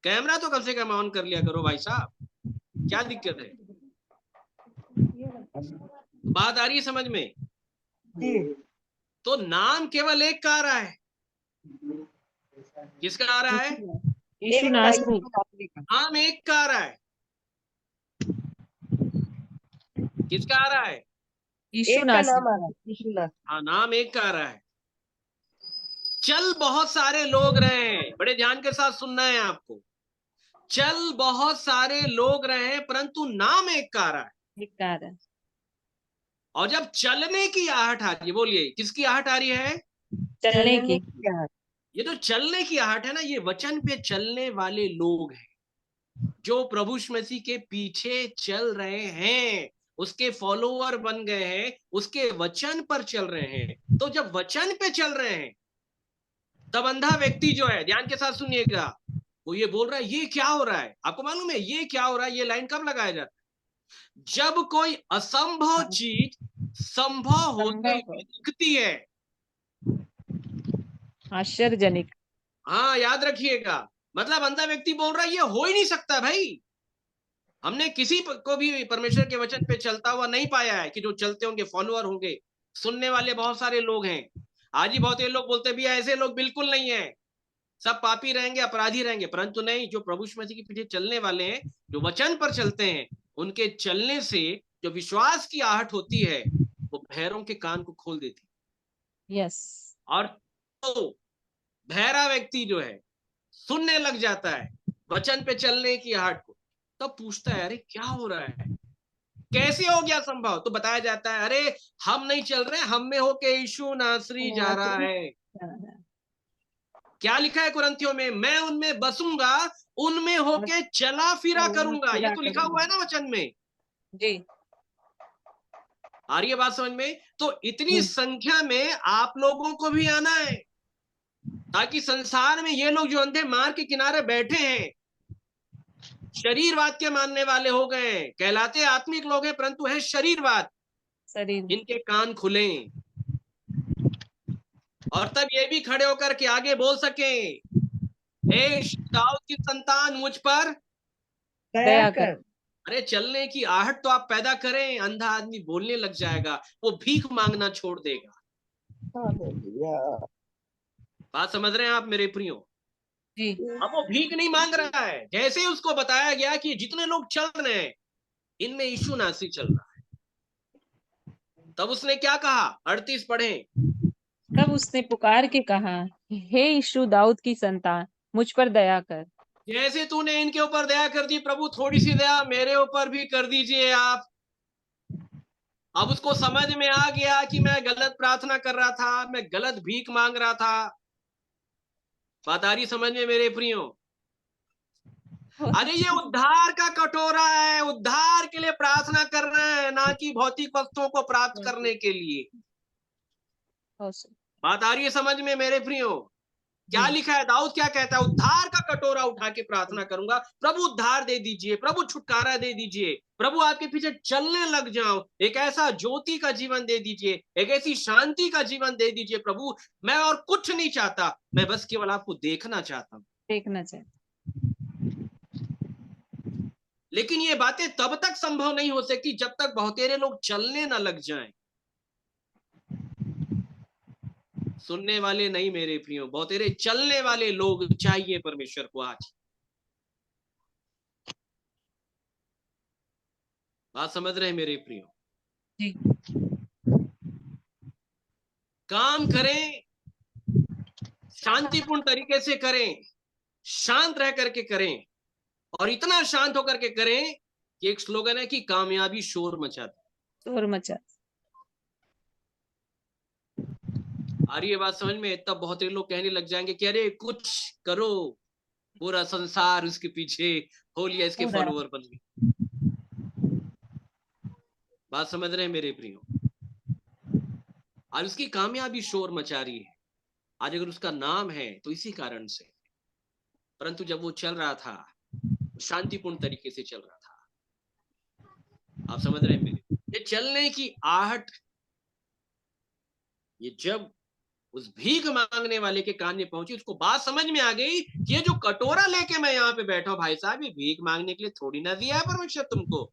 कैमरा तो कम से कम ऑन कर लिया करो भाई साहब, क्या दिक्कत है? बात आ रही है समझ में? जी। तो नाम केवल एक का आ रहा है। किसका आ रहा है? यीशु एक का, नासरी। यीशु नासरी का। नाम एक का आ रहा है। किसका आ रहा है? यीशु एक का नासरी। नाम आ रहा है, यीशु नासरी। हाँ, नाम एक का आ रहा है। चल बहुत सारे लोग रहे हैं, बड़े ध्यान के साथ सुनना है आपको। चल बहुत सारे लोग रहे हैं परंतु नाम एक का आ रहा है। एक कार है। और जब चलने की आहट आ रही है, बोलिए किसकी आहट आ रही है? चलने की। क्या? ये तो चलने की आहट है ना, ये वचन पे चलने वाले लोग हैं जो प्रभु यीशु मसीह के पीछे चल रहे हैं, उसके फॉलोअर बन गए हैं, उसके वचन पर चल रहे हैं। तो जब वचन पे चल रहे हैं तब अंधा व्यक्ति जो है, ध्यान के साथ सुनिएगा, वो ये बोल रहा है ये क्या हो रहा है। आपको मालूम है ये क्या हो रहा है? ये लाइन कब लगाया जाता है? जब कोई असंभव चीज संभव होते संभव हुए हो। दिखती है। आश्चर्यजनक। हाँ, याद रखिएगा, मतलब अंधा व्यक्ति बोल रहा है ये हो ही नहीं सकता भाई। हमने किसी को भी परमेश्वर के वचन पे चलता हुआ नहीं पाया है कि जो चलते होंगे फॉलोअर होंगे। सुनने वाले बहुत सारे लोग हैं। आज ही बहुत लोग बोलते भी ऐसे लोग बिल्कुल नहीं है, सब पापी रहेंगे, अपराधी रहेंगे, परंतु नहीं, जो प्रभु यीशु मसीह के पीछे चलने वाले हैं, जो वचन पर चलते हैं, उनके चलने से जो विश्वास की आहट होती है वो बहरों के कान को खोल देती है। यस। और तो बहरा व्यक्ति जो है सुनने लग जाता है वचन पे चलने की आहट को, तब पूछता है अरे क्या हो रहा है, कैसे हो गया संभव? तो बताया जाता है अरे हम नहीं चल रहे, हम में होके यीशु नासरी जा रहा है। क्या लिखा है कुरिन्थियों में? मैं उनमें बसूंगा, उनमें होके चला फिरा करूंगा। ये तो लिखा हुआ है ना वचन में। जी। आ रही है बात समझ में? तो इतनी संख्या में आप लोगों को भी आना है ताकि संसार में ये लोग जो अंधे मार्ग के किनारे बैठे हैं, शरीरवाद के मानने वाले हो गए, कहलाते आत्मिक लोग हैं परंतु है शरीरवाद, शरीर। इनके कान खुले और तब ये भी खड़े होकर के आगे बोल सके, हे दाऊद की संतान मुझ पर दया कर। अरे चलने की आहट तो आप पैदा करें, अंधा आदमी बोलने लग जाएगा, वो भीख मांगना छोड़ देगा। बात समझ रहे हैं आप मेरे प्रियो? जी। अब वो भीख नहीं मांग रहा है, जैसे ही उसको बताया गया कि जितने लोग चल रहे हैं इनमें यीशु नासरी चल रहा है, तब उसने क्या कहा? 38 पढ़े। तब उसने पुकार के कहा, हे यीशु दाऊद की संतान, मुझ पर दया कर। जैसे तूने इनके ऊपर दया कर दी प्रभु, थोड़ी सी दया मेरे ऊपर भी कर दीजिए आप। अब उसको समझ में आ गया कि मैं गलत प्रार्थना कर रहा था, मैं गलत भीख मांग रहा था। बात आ रही समझ में मेरे प्रियो? अरे ये उद्धार का कटोरा है, उद्धार के लिए प्रार्थना कर रहे हैं, ना कि भौतिक वस्तुओं को प्राप्त करने के लिए। बात आ रही है समझ में मेरे प्रियो? क्या लिखा है? दाऊद क्या कहता है? उद्धार का कटोरा उठा के प्रार्थना करूंगा, प्रभु उद्धार दे दीजिए, प्रभु छुटकारा दे दीजिए, प्रभु आपके पीछे चलने लग जाऊं, एक ऐसा ज्योति का जीवन दे दीजिए, एक ऐसी शांति का जीवन दे दीजिए प्रभु। मैं और कुछ नहीं चाहता, मैं बस केवल आपको देखना चाहता हूं। देखना चाहिए। लेकिन ये बातें तब तक संभव नहीं हो सकती जब तक बहुतेरे लोग चलने ना लग जाएं। सुनने वाले नहीं मेरे प्रियो, बहुतेरे चलने वाले लोग चाहिए परमेश्वर को आज। बात समझ रहे हैं मेरे प्रियो? जी। काम करें, शांतिपूर्ण तरीके से करें, शांत रह करके करें, और इतना शांत होकर के करें कि एक स्लोगन है कि कामयाबी शोर मचाती। शोर मचा। आ रही है बात समझ में? तब बहुत से लोग कहने लग जाएंगे कि अरे कुछ करो, पूरा संसार उसके पीछे हो लिया, इसके फॉलोअर बन गए। बात समझ रहे हैं मेरे प्रियो? आज उसकी कामयाबी शोर मचा रही है। आज अगर उसका नाम है तो इसी कारण से, परंतु जब वो चल रहा था शांतिपूर्ण तरीके से चल रहा था। आप समझ रहे हैं मेरे? ये चलने की आहट, ये जब उस भीख मांगने वाले के कान में पहुंची, उसको बात समझ में आ गई कि ये जो कटोरा लेके मैं यहाँ पे बैठा हूं भाई साहब, ये भीख मांगने के लिए थोड़ी ना दिया है परमेश्वर तुमको।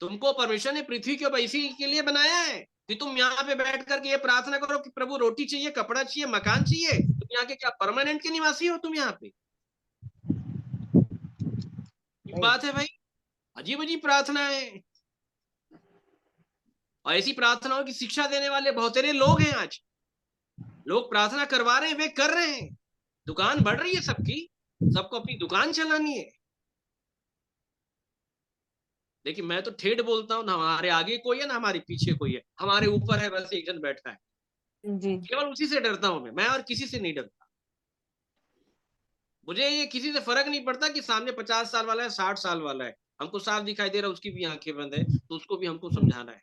तुमको परमेश्वर ने पृथ्वी के ऊपर इसी के लिए बनाया है कि तुम यहाँ पे बैठ करके ये प्रार्थना करो कि प्रभु रोटी चाहिए, कपड़ा चाहिए, मकान चाहिए। तुम यहाँ के क्या परमानेंट के निवासी हो तुम यहाँ पे? बात है भाई, अजीब अजीब प्रार्थना है। और ऐसी प्रार्थनाओं की शिक्षा देने वाले बहुत सारे लोग हैं। आज लोग प्रार्थना करवा रहे हैं, वे कर रहे हैं, दुकान बढ़ रही है सबकी, सबको अपनी दुकान चलानी है। देखिए मैं तो ठेठ बोलता हूँ, ना हमारे आगे कोई है ना हमारे पीछे कोई है, हमारे ऊपर है बस एक जन बैठा है, जी केवल उसी से डरता हूँ मैं और किसी से नहीं डरता। मुझे ये किसी से फर्क नहीं पड़ता कि सामने 50 साल वाला है 60 साल वाला है, हमको साफ दिखाई दे रहा है उसकी भी आंखें बंद है, तो उसको भी हमको समझाना है।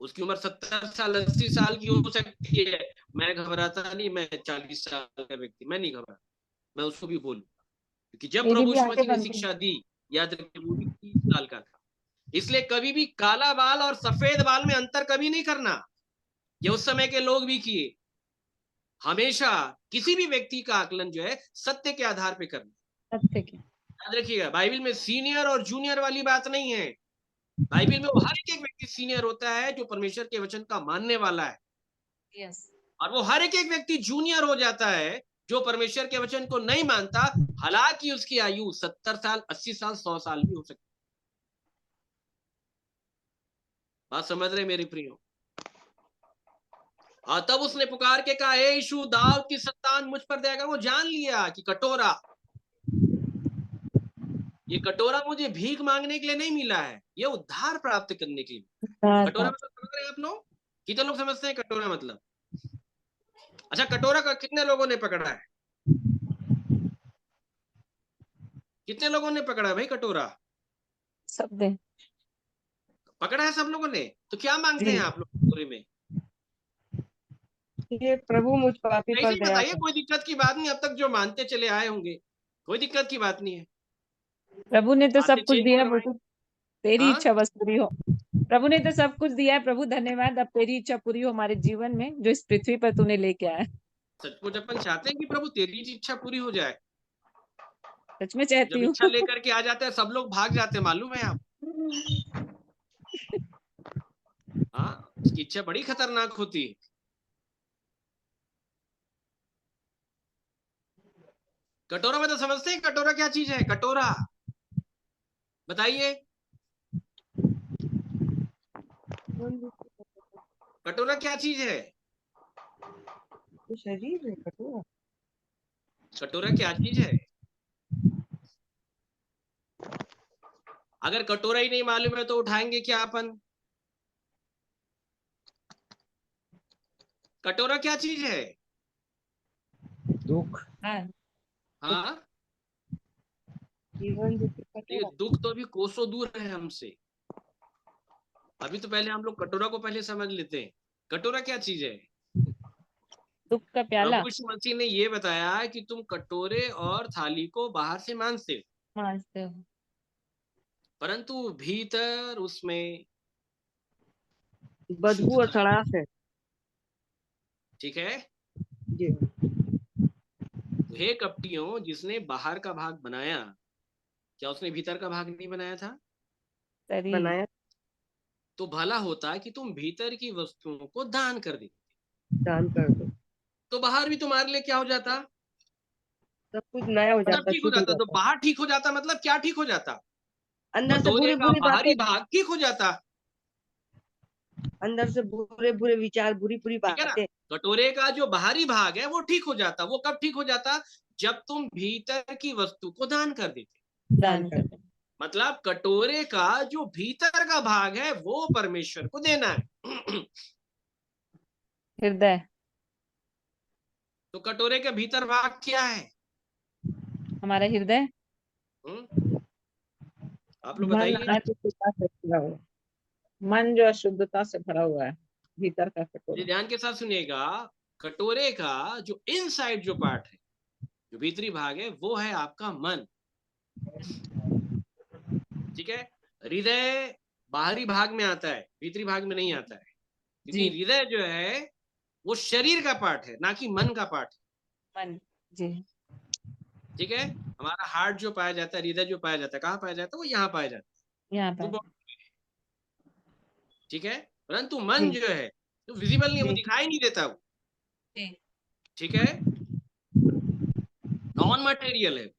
उसकी उम्र 70 साल 80 साल की हो सकती है, मैं घबराता नहीं, मैं 40 साल का व्यक्ति, मैं नहीं घबराता, मैं उसको भी बोलूँ, क्योंकि जब मेरी प्रभु भी यीशु आंखें मसीह ने बंद थी। शिक्षा दी, याद रखिए वो भी 30 साल का था। इसलिए कभी भी काला बाल और सफेद बाल में अंतर कभी नहीं करना, ये उस समय के लोग भी किए। हमेशा किसी भी व्यक्ति का आकलन जो है सत्य के आधार पे करना। सत्य के। याद रखिएगा बाइबल में सीनियर और जूनियर वाली बात नहीं है। बाइबल में वो हर एक व्यक्ति सीनियर होता है जो परमेश्वर के वचन का मानने वाला है, यस। और वो हर एक व्यक्ति जूनियर हो जाता है जो परमेश्वर के वचन को नहीं मानता, हालांकि उसकी आयु 70 साल 80 साल 100 साल भी हो सकती है। बात समझ रहे मेरी प्रियो? और तब उसने पुकार के कहा, हे यीशु दाऊद की संतान मुझ पर दया कर। वो जान लिया कि कटोरा, ये कटोरा मुझे भीख मांगने के लिए नहीं मिला है, ये उद्धार प्राप्त करने के लिए। कटोरा मतलब समझ रहे हैं आप लोग? कितने लोग समझते हैं कटोरा मतलब? अच्छा कटोरा का कितने लोगों ने पकड़ा है? कितने लोगों ने पकड़ा है भाई कटोरा? सब दे। पकड़ा है सब लोगों ने। तो क्या मांगते जी हैं आप लोग कटोरे में? ये प्रभु मुझ पापी ऐसे पर ही दया बताइए, कर। कोई दिक्कत की बात नहीं, अब तक जो मानते चले आए होंगे, कोई दिक्कत की बात नहीं है, प्रभु ने तो बातें सब कुछ चेंज दिया है, करवाएं। बोलते तेरी हाँ इच्छा बस पूरी हो। प्रभु ने तो सब कुछ दिया है, प्रभु धन्यवाद, अब तेरी इच्छा पूरी हो हमारे जीवन में, जो इस पृथ्वी पर तूने लेके आया। सचमुच अपन चाहते हैं कि प्रभु तेरी इच्छा पूरी हो जाए। सच में चाहती जब हूँ। इच्छा लेकर के आ जाते हैं सब लोग भाग जाते हैं, मालूम है आप? हाँ, उसकी इच्छा बड़ी खतरनाक होती है। कटोरा में तो समझते हैं कटोरा क्या चीज है? कटोरा बताइए, कटोरा क्या चीज है? ये शरीर है कटोरा। कटोरा क्या चीज है? अगर कटोरा ही नहीं मालूम है तो उठाएंगे क्या अपन? कटोरा क्या चीज है? दुख। हाँ। हाँ, जीवन रूपी ये कटोरा। दुख तो अभी कोसों दूर है हमसे। अभी तो पहले हम लोग कटोरा को पहले समझ लेते हैं, कटोरा क्या चीज है। दुख का प्याला। प्रभु यीशु मसीह ने ये बताया कि तुम कटोरे और थाली को बाहर से मानते हो, मानते हो। परंतु भीतर उसमें बदबू और शुद्धता है। सड़ास है। ठीक है? जी तो हे कपटियों, जिसने बाहर का भाग बनाया, क्या उसने भीतर का भाग नहीं बनाया था? शरीर। बनाया। तो भला होता कि तुम भीतर की वस्तुओं को दान कर देते, दान कर दो। तो बाहर भी तुम्हारे लिए क्या हो जाता? सब कुछ नया हो मतलब जाता, ठीक हो शुद्ध हो जाता। तो जाता। बाहर ठीक हो जाता मतलब क्या ठीक हो जाता? अंदर से कटोरे बुरी का बुरी बातें। बाहरी भाग ठीक हो जाता। अंदर से बुरे बुरे विचार, बुरी बुरी ठीक है ना? बातें। कटोरे का जो बाहरी भाग है वो ठीक हो जाता। वो कब ठीक हो जाता? जब तुम भीतर की वस्तु को दान कर देते। दान दान कर। कर दो। मतलब कटोरे का जो भीतर का भाग है वो परमेश्वर को देना है। हृदय। तो कटोरे के भीतर भाग क्या है? हमारा हृदय। हम्म? आप लोग मन बताइए। अशुद्धता से भरा हुआ है, मन जो अशुद्धता से भरा हुआ है, भीतर का ये कटोरा। ध्यान के साथ सुनिएगा, कटोरे का जो इनसाइड जो पार्ट है, जो भीतरी भाग है, वो है आपका मन। ठीक है? हृदय बाहरी भाग में आता है, भीतरी भाग में नहीं आता है, क्योंकि जी। हृदय जो है वो शरीर का पार्ट है, ना कि मन का पार्ट है। मन। जी। ठीक है? हमारा हार्ट जो पाया जाता है, हृदय जो पाया जाता है, कहाँ पाया जाता है? वो यहाँ पाया जाता यहाँ है, वो पर। ठीक है? परंतु मन जी। जो है तो विजिबल नहीं, वो जी। दिखाई नहीं देता वो। जी। ठीक है? नॉन मटेरियल है, जी।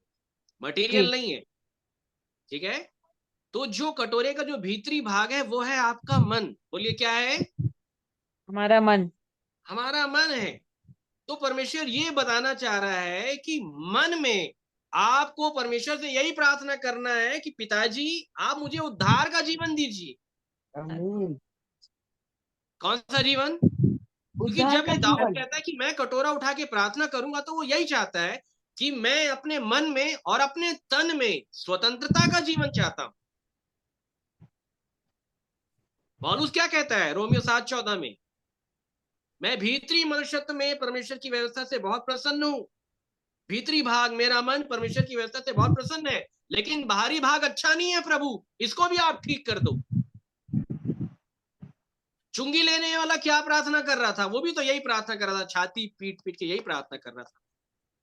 मटेरियल नहीं है। ठीक है? तो जो कटोरे का जो भीतरी भाग है वो है आपका मन। बोलिए क्या है? हमारा मन। हमारा मन है। तो परमेश्वर ये बताना चाह रहा है कि मन में आपको परमेश्वर से यही प्रार्थना करना है कि पिताजी आप मुझे उद्धार का जीवन दीजिए। आमीन। कौन सा जीवन? क्योंकि उद्धार जब का ये दाऊद जीवन। कहता है कि मैं कटोरा उठा के प्रार्थना करूंगा, तो वो यही चाहता है कि मैं अपने मन में और अपने तन में स्वतंत्रता का जीवन चाहता हूं। पौलुस क्या कहता है रोमियो 7:14 में? मैं भीतरी मनुष्यत्व में परमेश्वर की व्यवस्था से बहुत प्रसन्न हूं। भीतरी भाग मेरा मन परमेश्वर की व्यवस्था से बहुत प्रसन्न है, लेकिन बाहरी भाग अच्छा नहीं है प्रभु, इसको भी आप ठीक कर दो। चुंगी लेने वाला क्या प्रार्थना कर रहा था? वो भी तो यही प्रार्थना कर रहा था, छाती पीट पीट के यही प्रार्थना कर रहा था।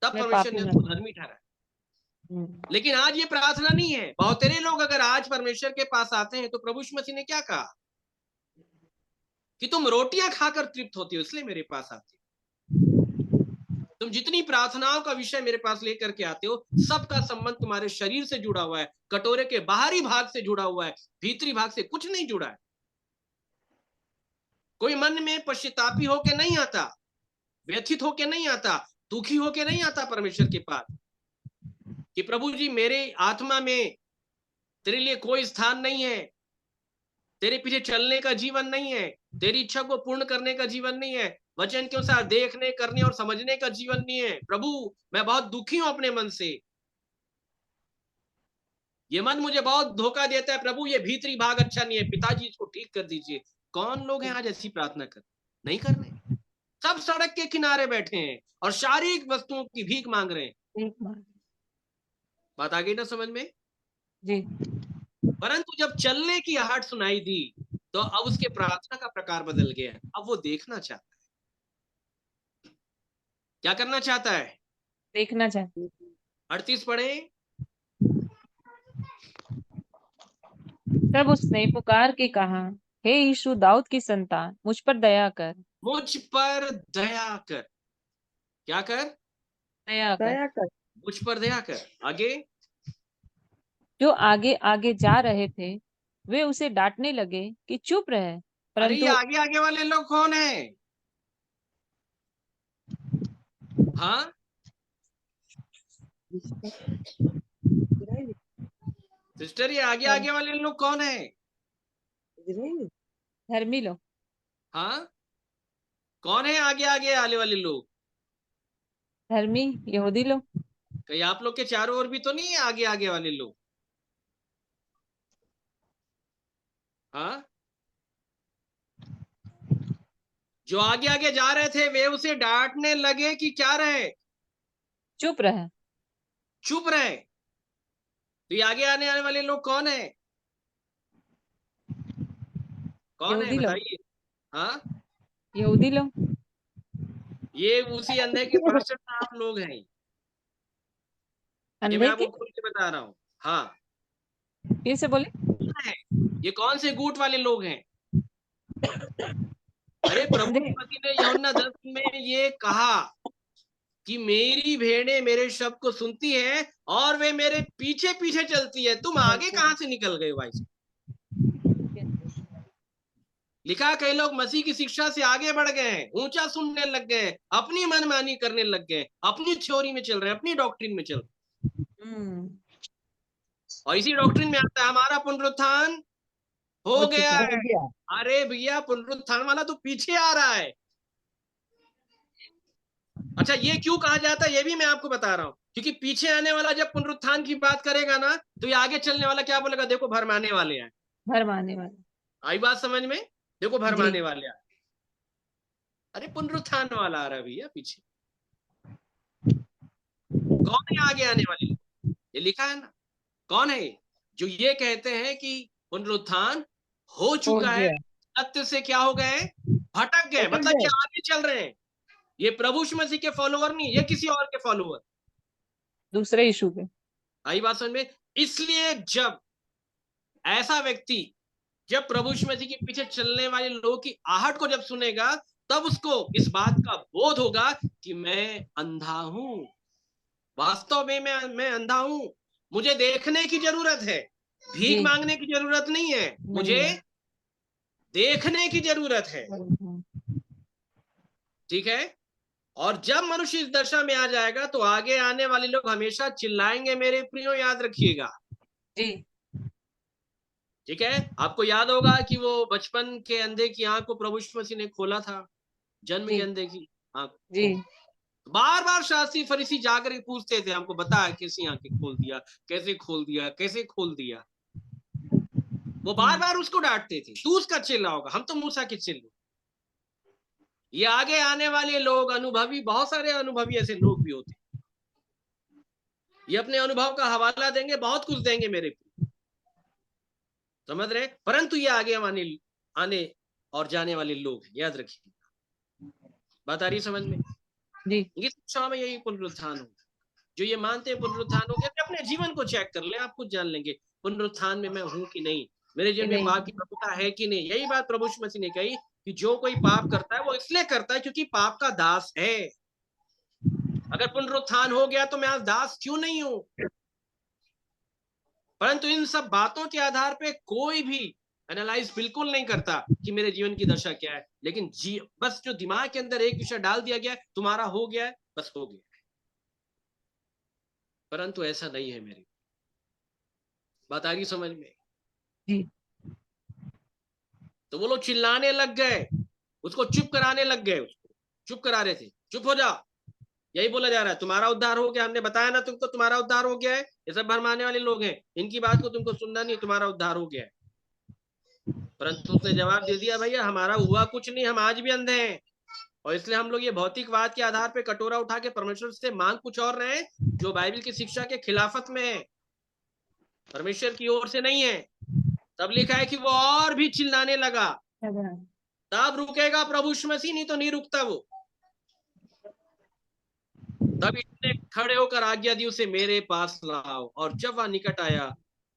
तब मैं परमेश्वर पापी ने हूँ। उसको धर्मी ठहराया। लेकिन आज ये प्रार्थना नहीं है। बहुत तेरे लोग अगर आज परमेश्वर के पास आते हैं तो प्रभु यीशु मसीह ने क्या कहा कि तुम रोटियां खाकर तृप्त होती हो, इसलिए मेरे पास आते हो। तुम जितनी प्रार्थनाओं का विषय मेरे पास लेकर के आते हो, सबका संबंध तुम्हारे शरीर से जुड़ा हुआ है, कटोरे के बाहरी भाग से जुड़ा हुआ है, भीतरी भाग से कुछ नहीं जुड़ा है। कोई मन में पश्चातापी होके नहीं आता, व्यथित होके नहीं आता, दुखी होके नहीं आता परमेश्वर के पास कि प्रभु जी मेरे आत्मा में तेरे लिए कोई स्थान नहीं है, तेरे पीछे चलने का जीवन नहीं है, तेरी इच्छा को पूर्ण करने का जीवन नहीं है, वचन के अनुसार देखने करने और समझने का जीवन नहीं है। प्रभु मैं बहुत दुखी हूं अपने मन से, ये मन मुझे बहुत धोखा देता है, प्रभु ये भीतरी भाग अच्छा नहीं है, पिताजी इसको ठीक कर दीजिए। कौन लोग हैं आज ऐसी प्रार्थना कर? नहीं कर रहे। सब सड़क के किनारे बैठे हैं और शारीरिक वस्तुओं की भीख मांग रहे हैं। एक बार बात आ गई ना समझ में? जी। परंतु जब चलने की आहट सुनाई दी तो अब उसके प्रार्थना का प्रकार बदल गया। अब वो देखना चाहता है। क्या करना चाहता है? देखना चाहती। 38 पढ़े। तब उसने पुकार के कहा, हे यीशु दाऊद की संतान, मुझ पर दया कर। मुझ पर दया कर। क्या कर? दया कर। दया कर। मुझ पर दया कर। आगे। जो आगे आगे जा रहे थे वे उसे डांटने लगे कि चुप रहे, अरे ये परंतु आगे आगे वाले लोग कौन है? हाँ, सिस्टर ये आगे आगे वाले लोग कौन है? धर्मी लोग। हाँ, कौन है आगे आगे आने वाले लोग? धर्मी यहूदी लोग। कहीं आप लोग के चारों ओर भी तो नहीं है आगे आगे वाले लोग? हाँ, जो आगे आगे जा रहे थे वे उसे डांटने लगे कि क्या रहे? चुप रहे। चुप रहे। तो ये आगे आने आने वाले लोग कौन है? कौन है यहूदी लोग। बताइए? हाँ, यहूदी लोग। ये उसी अंधे के पास्टर साहब लोग हैं। ये मैं अंधे आपको के। खुल के बता रहा हूँ। हाँ, फिर से बोले। है। ये कौन से गुट वाले लोग हैं? अरे प्रभु अंधे। मसीह ने यूहन्ना 10 में ये कहा कि मेरी भेड़ें मेरे शब्द को सुनती है और वे मेरे पीछे पीछे चलती है। तुम आगे कहां से निकल गए भाई? लिखा कई लोग मसीह की शिक्षा से आगे बढ़ गए हैं, ऊंचा सुनने लग गए हैं, अपनी मनमानी करने लग गए, अपनी थ्योरी में चल रहे हैं, अपनी डॉक्ट्रिन में चल रहे हैं। और इसी डॉक्ट्रिन में आता है हमारा पुनरुत्थान हो गया है। अरे भैया पुनरुत्थान वाला तो पीछे आ रहा है। अच्छा ये क्यों कहा जाता है ये भी मैं आपको बता रहा हूं, क्योंकि पीछे आने वाला जब पुनरुत्थान की बात करेगा ना तो ये आगे चलने वाला क्या बोलेगा? देखो भरमाने वाले हैं। भरमाने वाले। आई बात समझ में? देखो जी। भरमाने वाले हैं। अरे पुनरुत्थान वाला आ रहा है भैया पीछे। कौन है आगे आने वाले लोग? ये लिखा है ना। कौन है जो ये कहते हैं कि पुनरुत्थान हो चुका है, सत्य से क्या हो गए? भटक गए। मतलब ये आगे चल रहे हैं। ये प्रभु यीशु मसीह के फॉलोअर नहीं, ये किसी और के फॉलोअर, दूसरे यीशु के। आई बात समझ में? इसलिए जब ऐसा व्यक्ति जब प्रभु यीशु मसीह के पीछे चलने वाले लोगों की आहट को जब सुनेगा तब उसको इस बात का बोध होगा कि मैं अंधा हूं। वास्तव में मैं अंधा हूं। मुझे देखने की जरूरत है, भीख मांगने की जरूरत नहीं है, मुझे देखने की जरूरत है। ठीक है? और जब मनुष्य इस दशा में आ जाएगा तो आगे आने वाले लोग हमेशा चिल्लाएंगे मेरे प्रियो, याद रखिएगा। जी ठीक है, आपको याद होगा कि वो बचपन के अंधे की आंख को प्रभु यीशु मसीह ने खोला था, जन्म के जी अंधे की आंख। जी बार बार शास्त्री फरीसी जाकर के पूछते थे, हमको बता कैसी आंखें खोल दिया, कैसे खोल दिया, कैसे खोल दिया। वो बार बार उसको डांटते थे, तू उसका चेला होगा, हम तो मूसा के चेले। ये आगे आने वाले लोग अनुभवी, बहुत सारे अनुभवी ऐसे लोग भी होते, ये अपने अनुभव का हवाला देंगे, बहुत कुछ देंगे मेरे को, समझ रहे। परंतु ये आगे आने और जाने वाले लोग हैं, याद रखिए। बात आ रही समझ में? जी इस शिक्षा में यही पुनरुत्थान होगा। जो ये मानते हैं पुनरुत्थान हो गया, अपने जीवन को चेक कर ले, आप खुद जान लेंगे पुनरुत्थान में मैं हूं कि नहीं, मेरे जीवन में नहीं। पाप की प्रभुता है कि नहीं। यही बात प्रभु यीशु मसीह ने कही कि जो कोई पाप करता है वो इसलिए करता है क्योंकि पाप का दास है। अगर पुनरुत्थान हो गया तो मैं आज दास क्यों नहीं हूं। परंतु इन सब बातों के आधार पे कोई भी एनालाइज बिल्कुल नहीं करता कि मेरे जीवन की दशा क्या है, लेकिन बस जो दिमाग के अंदर एक विषय डाल दिया गया, तुम्हारा हो गया है, बस हो गया। परंतु ऐसा नहीं है। मेरी बात आ रही समझ में? जी तो वो लोग चिल्लाने लग गए, उसको चुप कराने लग गए, उसको चुप करा रहे थे, चुप हो जा। यही बोला जा रहा है, तुम्हारा उद्धार हो गया, हमने बताया ना तुमको तुम्हारा उद्धार हो गया है। ये सब भरमाने वाले लोग हैं, इनकी बात को तुमको सुनना नहीं, तुम्हारा उद्धार हो गया है। परंतु उसने जवाब दे दिया, भैया हमारा हुआ कुछ नहीं, हम आज भी अंधे हैं, और इसलिए हम लोग ये भौतिकवाद के आधार पे कटोरा उठा के परमेश्वर से मांग कुछ और रहे हैं जो बाइबल की शिक्षा के खिलाफत में है, परमेश्वर की ओर से नहीं है। तब लिखा है कि वो और भी चिल्लाने लगा, तब रुकेगा प्रभु यीशु मसीह, नहीं तो नहीं रुकता वो। तब इसने खड़े होकर आज्ञा दी, उसे मेरे पास लाओ। और जब वह निकट आया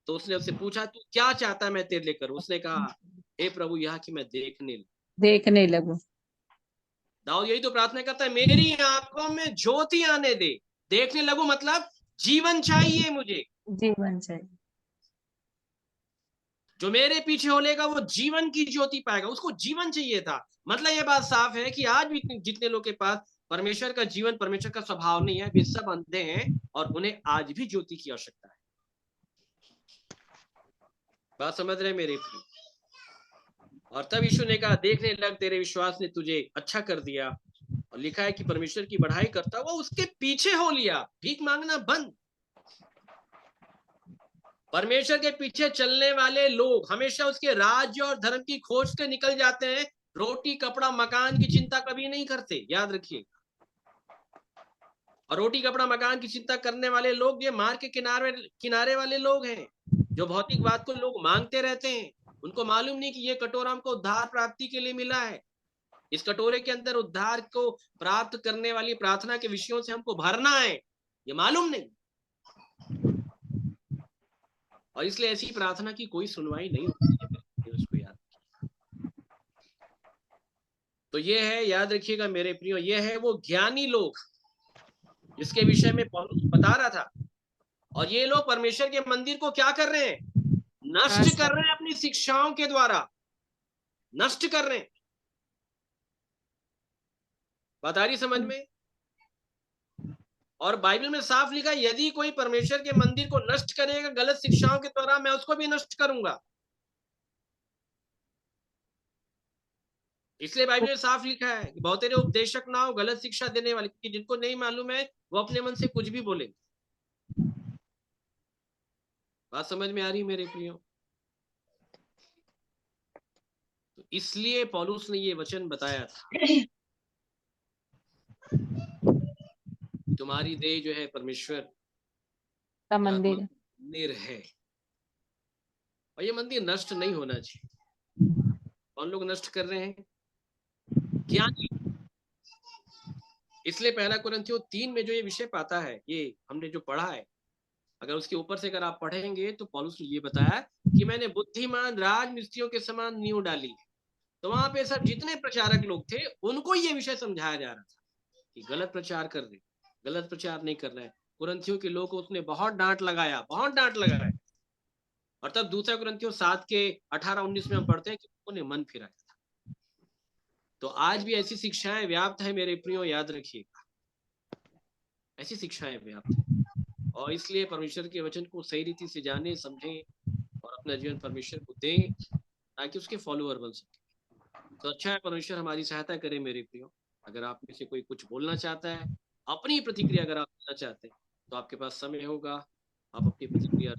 तो उसने उससे पूछा, तू क्या चाहता है मैं तेरे लिए करूं? उसने कहा, हे प्रभु, यहाँ की मैं देखने लगूं। दाऊद यही तो प्रार्थना करता है, मेरी आंखों में ज्योति आने दे। देखने लगूं मतलब जीवन चाहिए मुझे, जीवन चाहिए। जो मेरे पीछे होलेगा वो जीवन की ज्योति पाएगा, उसको जीवन चाहिए था। मतलब ये बात साफ है कि आज भी जितने लोग के पास परमेश्वर का जीवन, परमेश्वर का स्वभाव नहीं है, वे सब अंधे हैं और उन्हें आज भी ज्योति की आवश्यकता है। बात समझ रहे मेरे प्रिय? और तब यीशु ने कहा, देखने लग, तेरे विश्वास ने तुझे अच्छा कर दिया। और लिखा है कि परमेश्वर की बढ़ाई करता हुआ उसके पीछे हो लिया। भीख मांगना बंद। परमेश्वर के पीछे चलने वाले लोग हमेशा उसके राज्य और धर्म की खोज से निकल जाते हैं, रोटी कपड़ा मकान की चिंता कभी नहीं करते, याद रखिए। और रोटी कपड़ा मकान की चिंता करने वाले लोग ये मार्ग के किनारे वाले लोग हैं, जो भौतिकवाद को लोग मांगते रहते हैं। उनको मालूम नहीं कि ये कटोरा हमको उद्धार प्राप्ति के लिए मिला है, इस कटोरे के अंदर उद्धार को प्राप्त करने वाली प्रार्थना के विषयों से हमको भरना है, ये मालूम नहीं। और इसलिए ऐसी प्रार्थना की कोई सुनवाई नहीं होती है, उसको याद रखिए। तो ये है, याद रखिएगा मेरे प्रियो, ये है वो ज्ञानी लोग जिसके विषय में पौलुस बता रहा था। और ये लोग परमेश्वर के मंदिर को क्या कर रहे हैं? नष्ट कर रहे हैं, अपनी शिक्षाओं के द्वारा नष्ट कर रहे हैं। बात आ रही समझ में? और बाइबल में साफ लिखा, यदि कोई परमेश्वर के मंदिर को नष्ट करेगा गलत शिक्षाओं के द्वारा, मैं उसको भी नष्ट करूंगा। इसलिए बाइबल में साफ लिखा है कि बहुतेरे उपदेशक ना हो, गलत शिक्षा देने वाले, क्योंकि जिनको नहीं मालूम है वो अपने मन से कुछ भी बोलेंगे। बात समझ में आ रही मेरे प्रियो? तो इसलिए पौलुस ने ये वचन बताया था, तुम्हारी देह जो है परमेश्वर का मंदिर है, और ये मंदिर नष्ट नहीं होना चाहिए। कौन लोग नष्ट कर रहे हैं? ज्ञानी। इसलिए पहला कुरिन्थियों 3 में जो ये विषय पाता है, ये हमने जो पढ़ा है, अगर उसके ऊपर से अगर आप पढ़ेंगे तो पौलुस ने ये बताया कि मैंने बुद्धिमान राजमिस्त्रियों के समान नींव डाली। तो वहां पे सब जितने प्रचारक लोग थे उनको ये विषय समझाया जा रहा था कि गलत प्रचार कर रहे, गलत प्रचार नहीं कर रहे हैं। कुरिन्थियों के लोग को उसने बहुत डांट लगाया, बहुत डांट लगाया। और तब दूसरा कुरिन्थियों 7 के 18-19 में हम पढ़ते हैं कि उन्होंने मन फिराया था। तो आज भी ऐसी शिक्षाएं व्याप्त है मेरे प्रियो, याद रखिएगा, ऐसी शिक्षाएं व्याप्त है। और इसलिए परमेश्वर के वचन को सही रीति से जाने, समझें और अपना जीवन परमेश्वर को दें ताकि उसके फॉलोअर बन सके। तो अच्छा है, परमेश्वर हमारी सहायता करे मेरे प्रियो। अगर आप में से कोई कुछ बोलना चाहता है, अपनी प्रतिक्रिया अगर आप देना चाहते हैं, तो आपके पास समय होगा, आप अपनी प्रतिक्रिया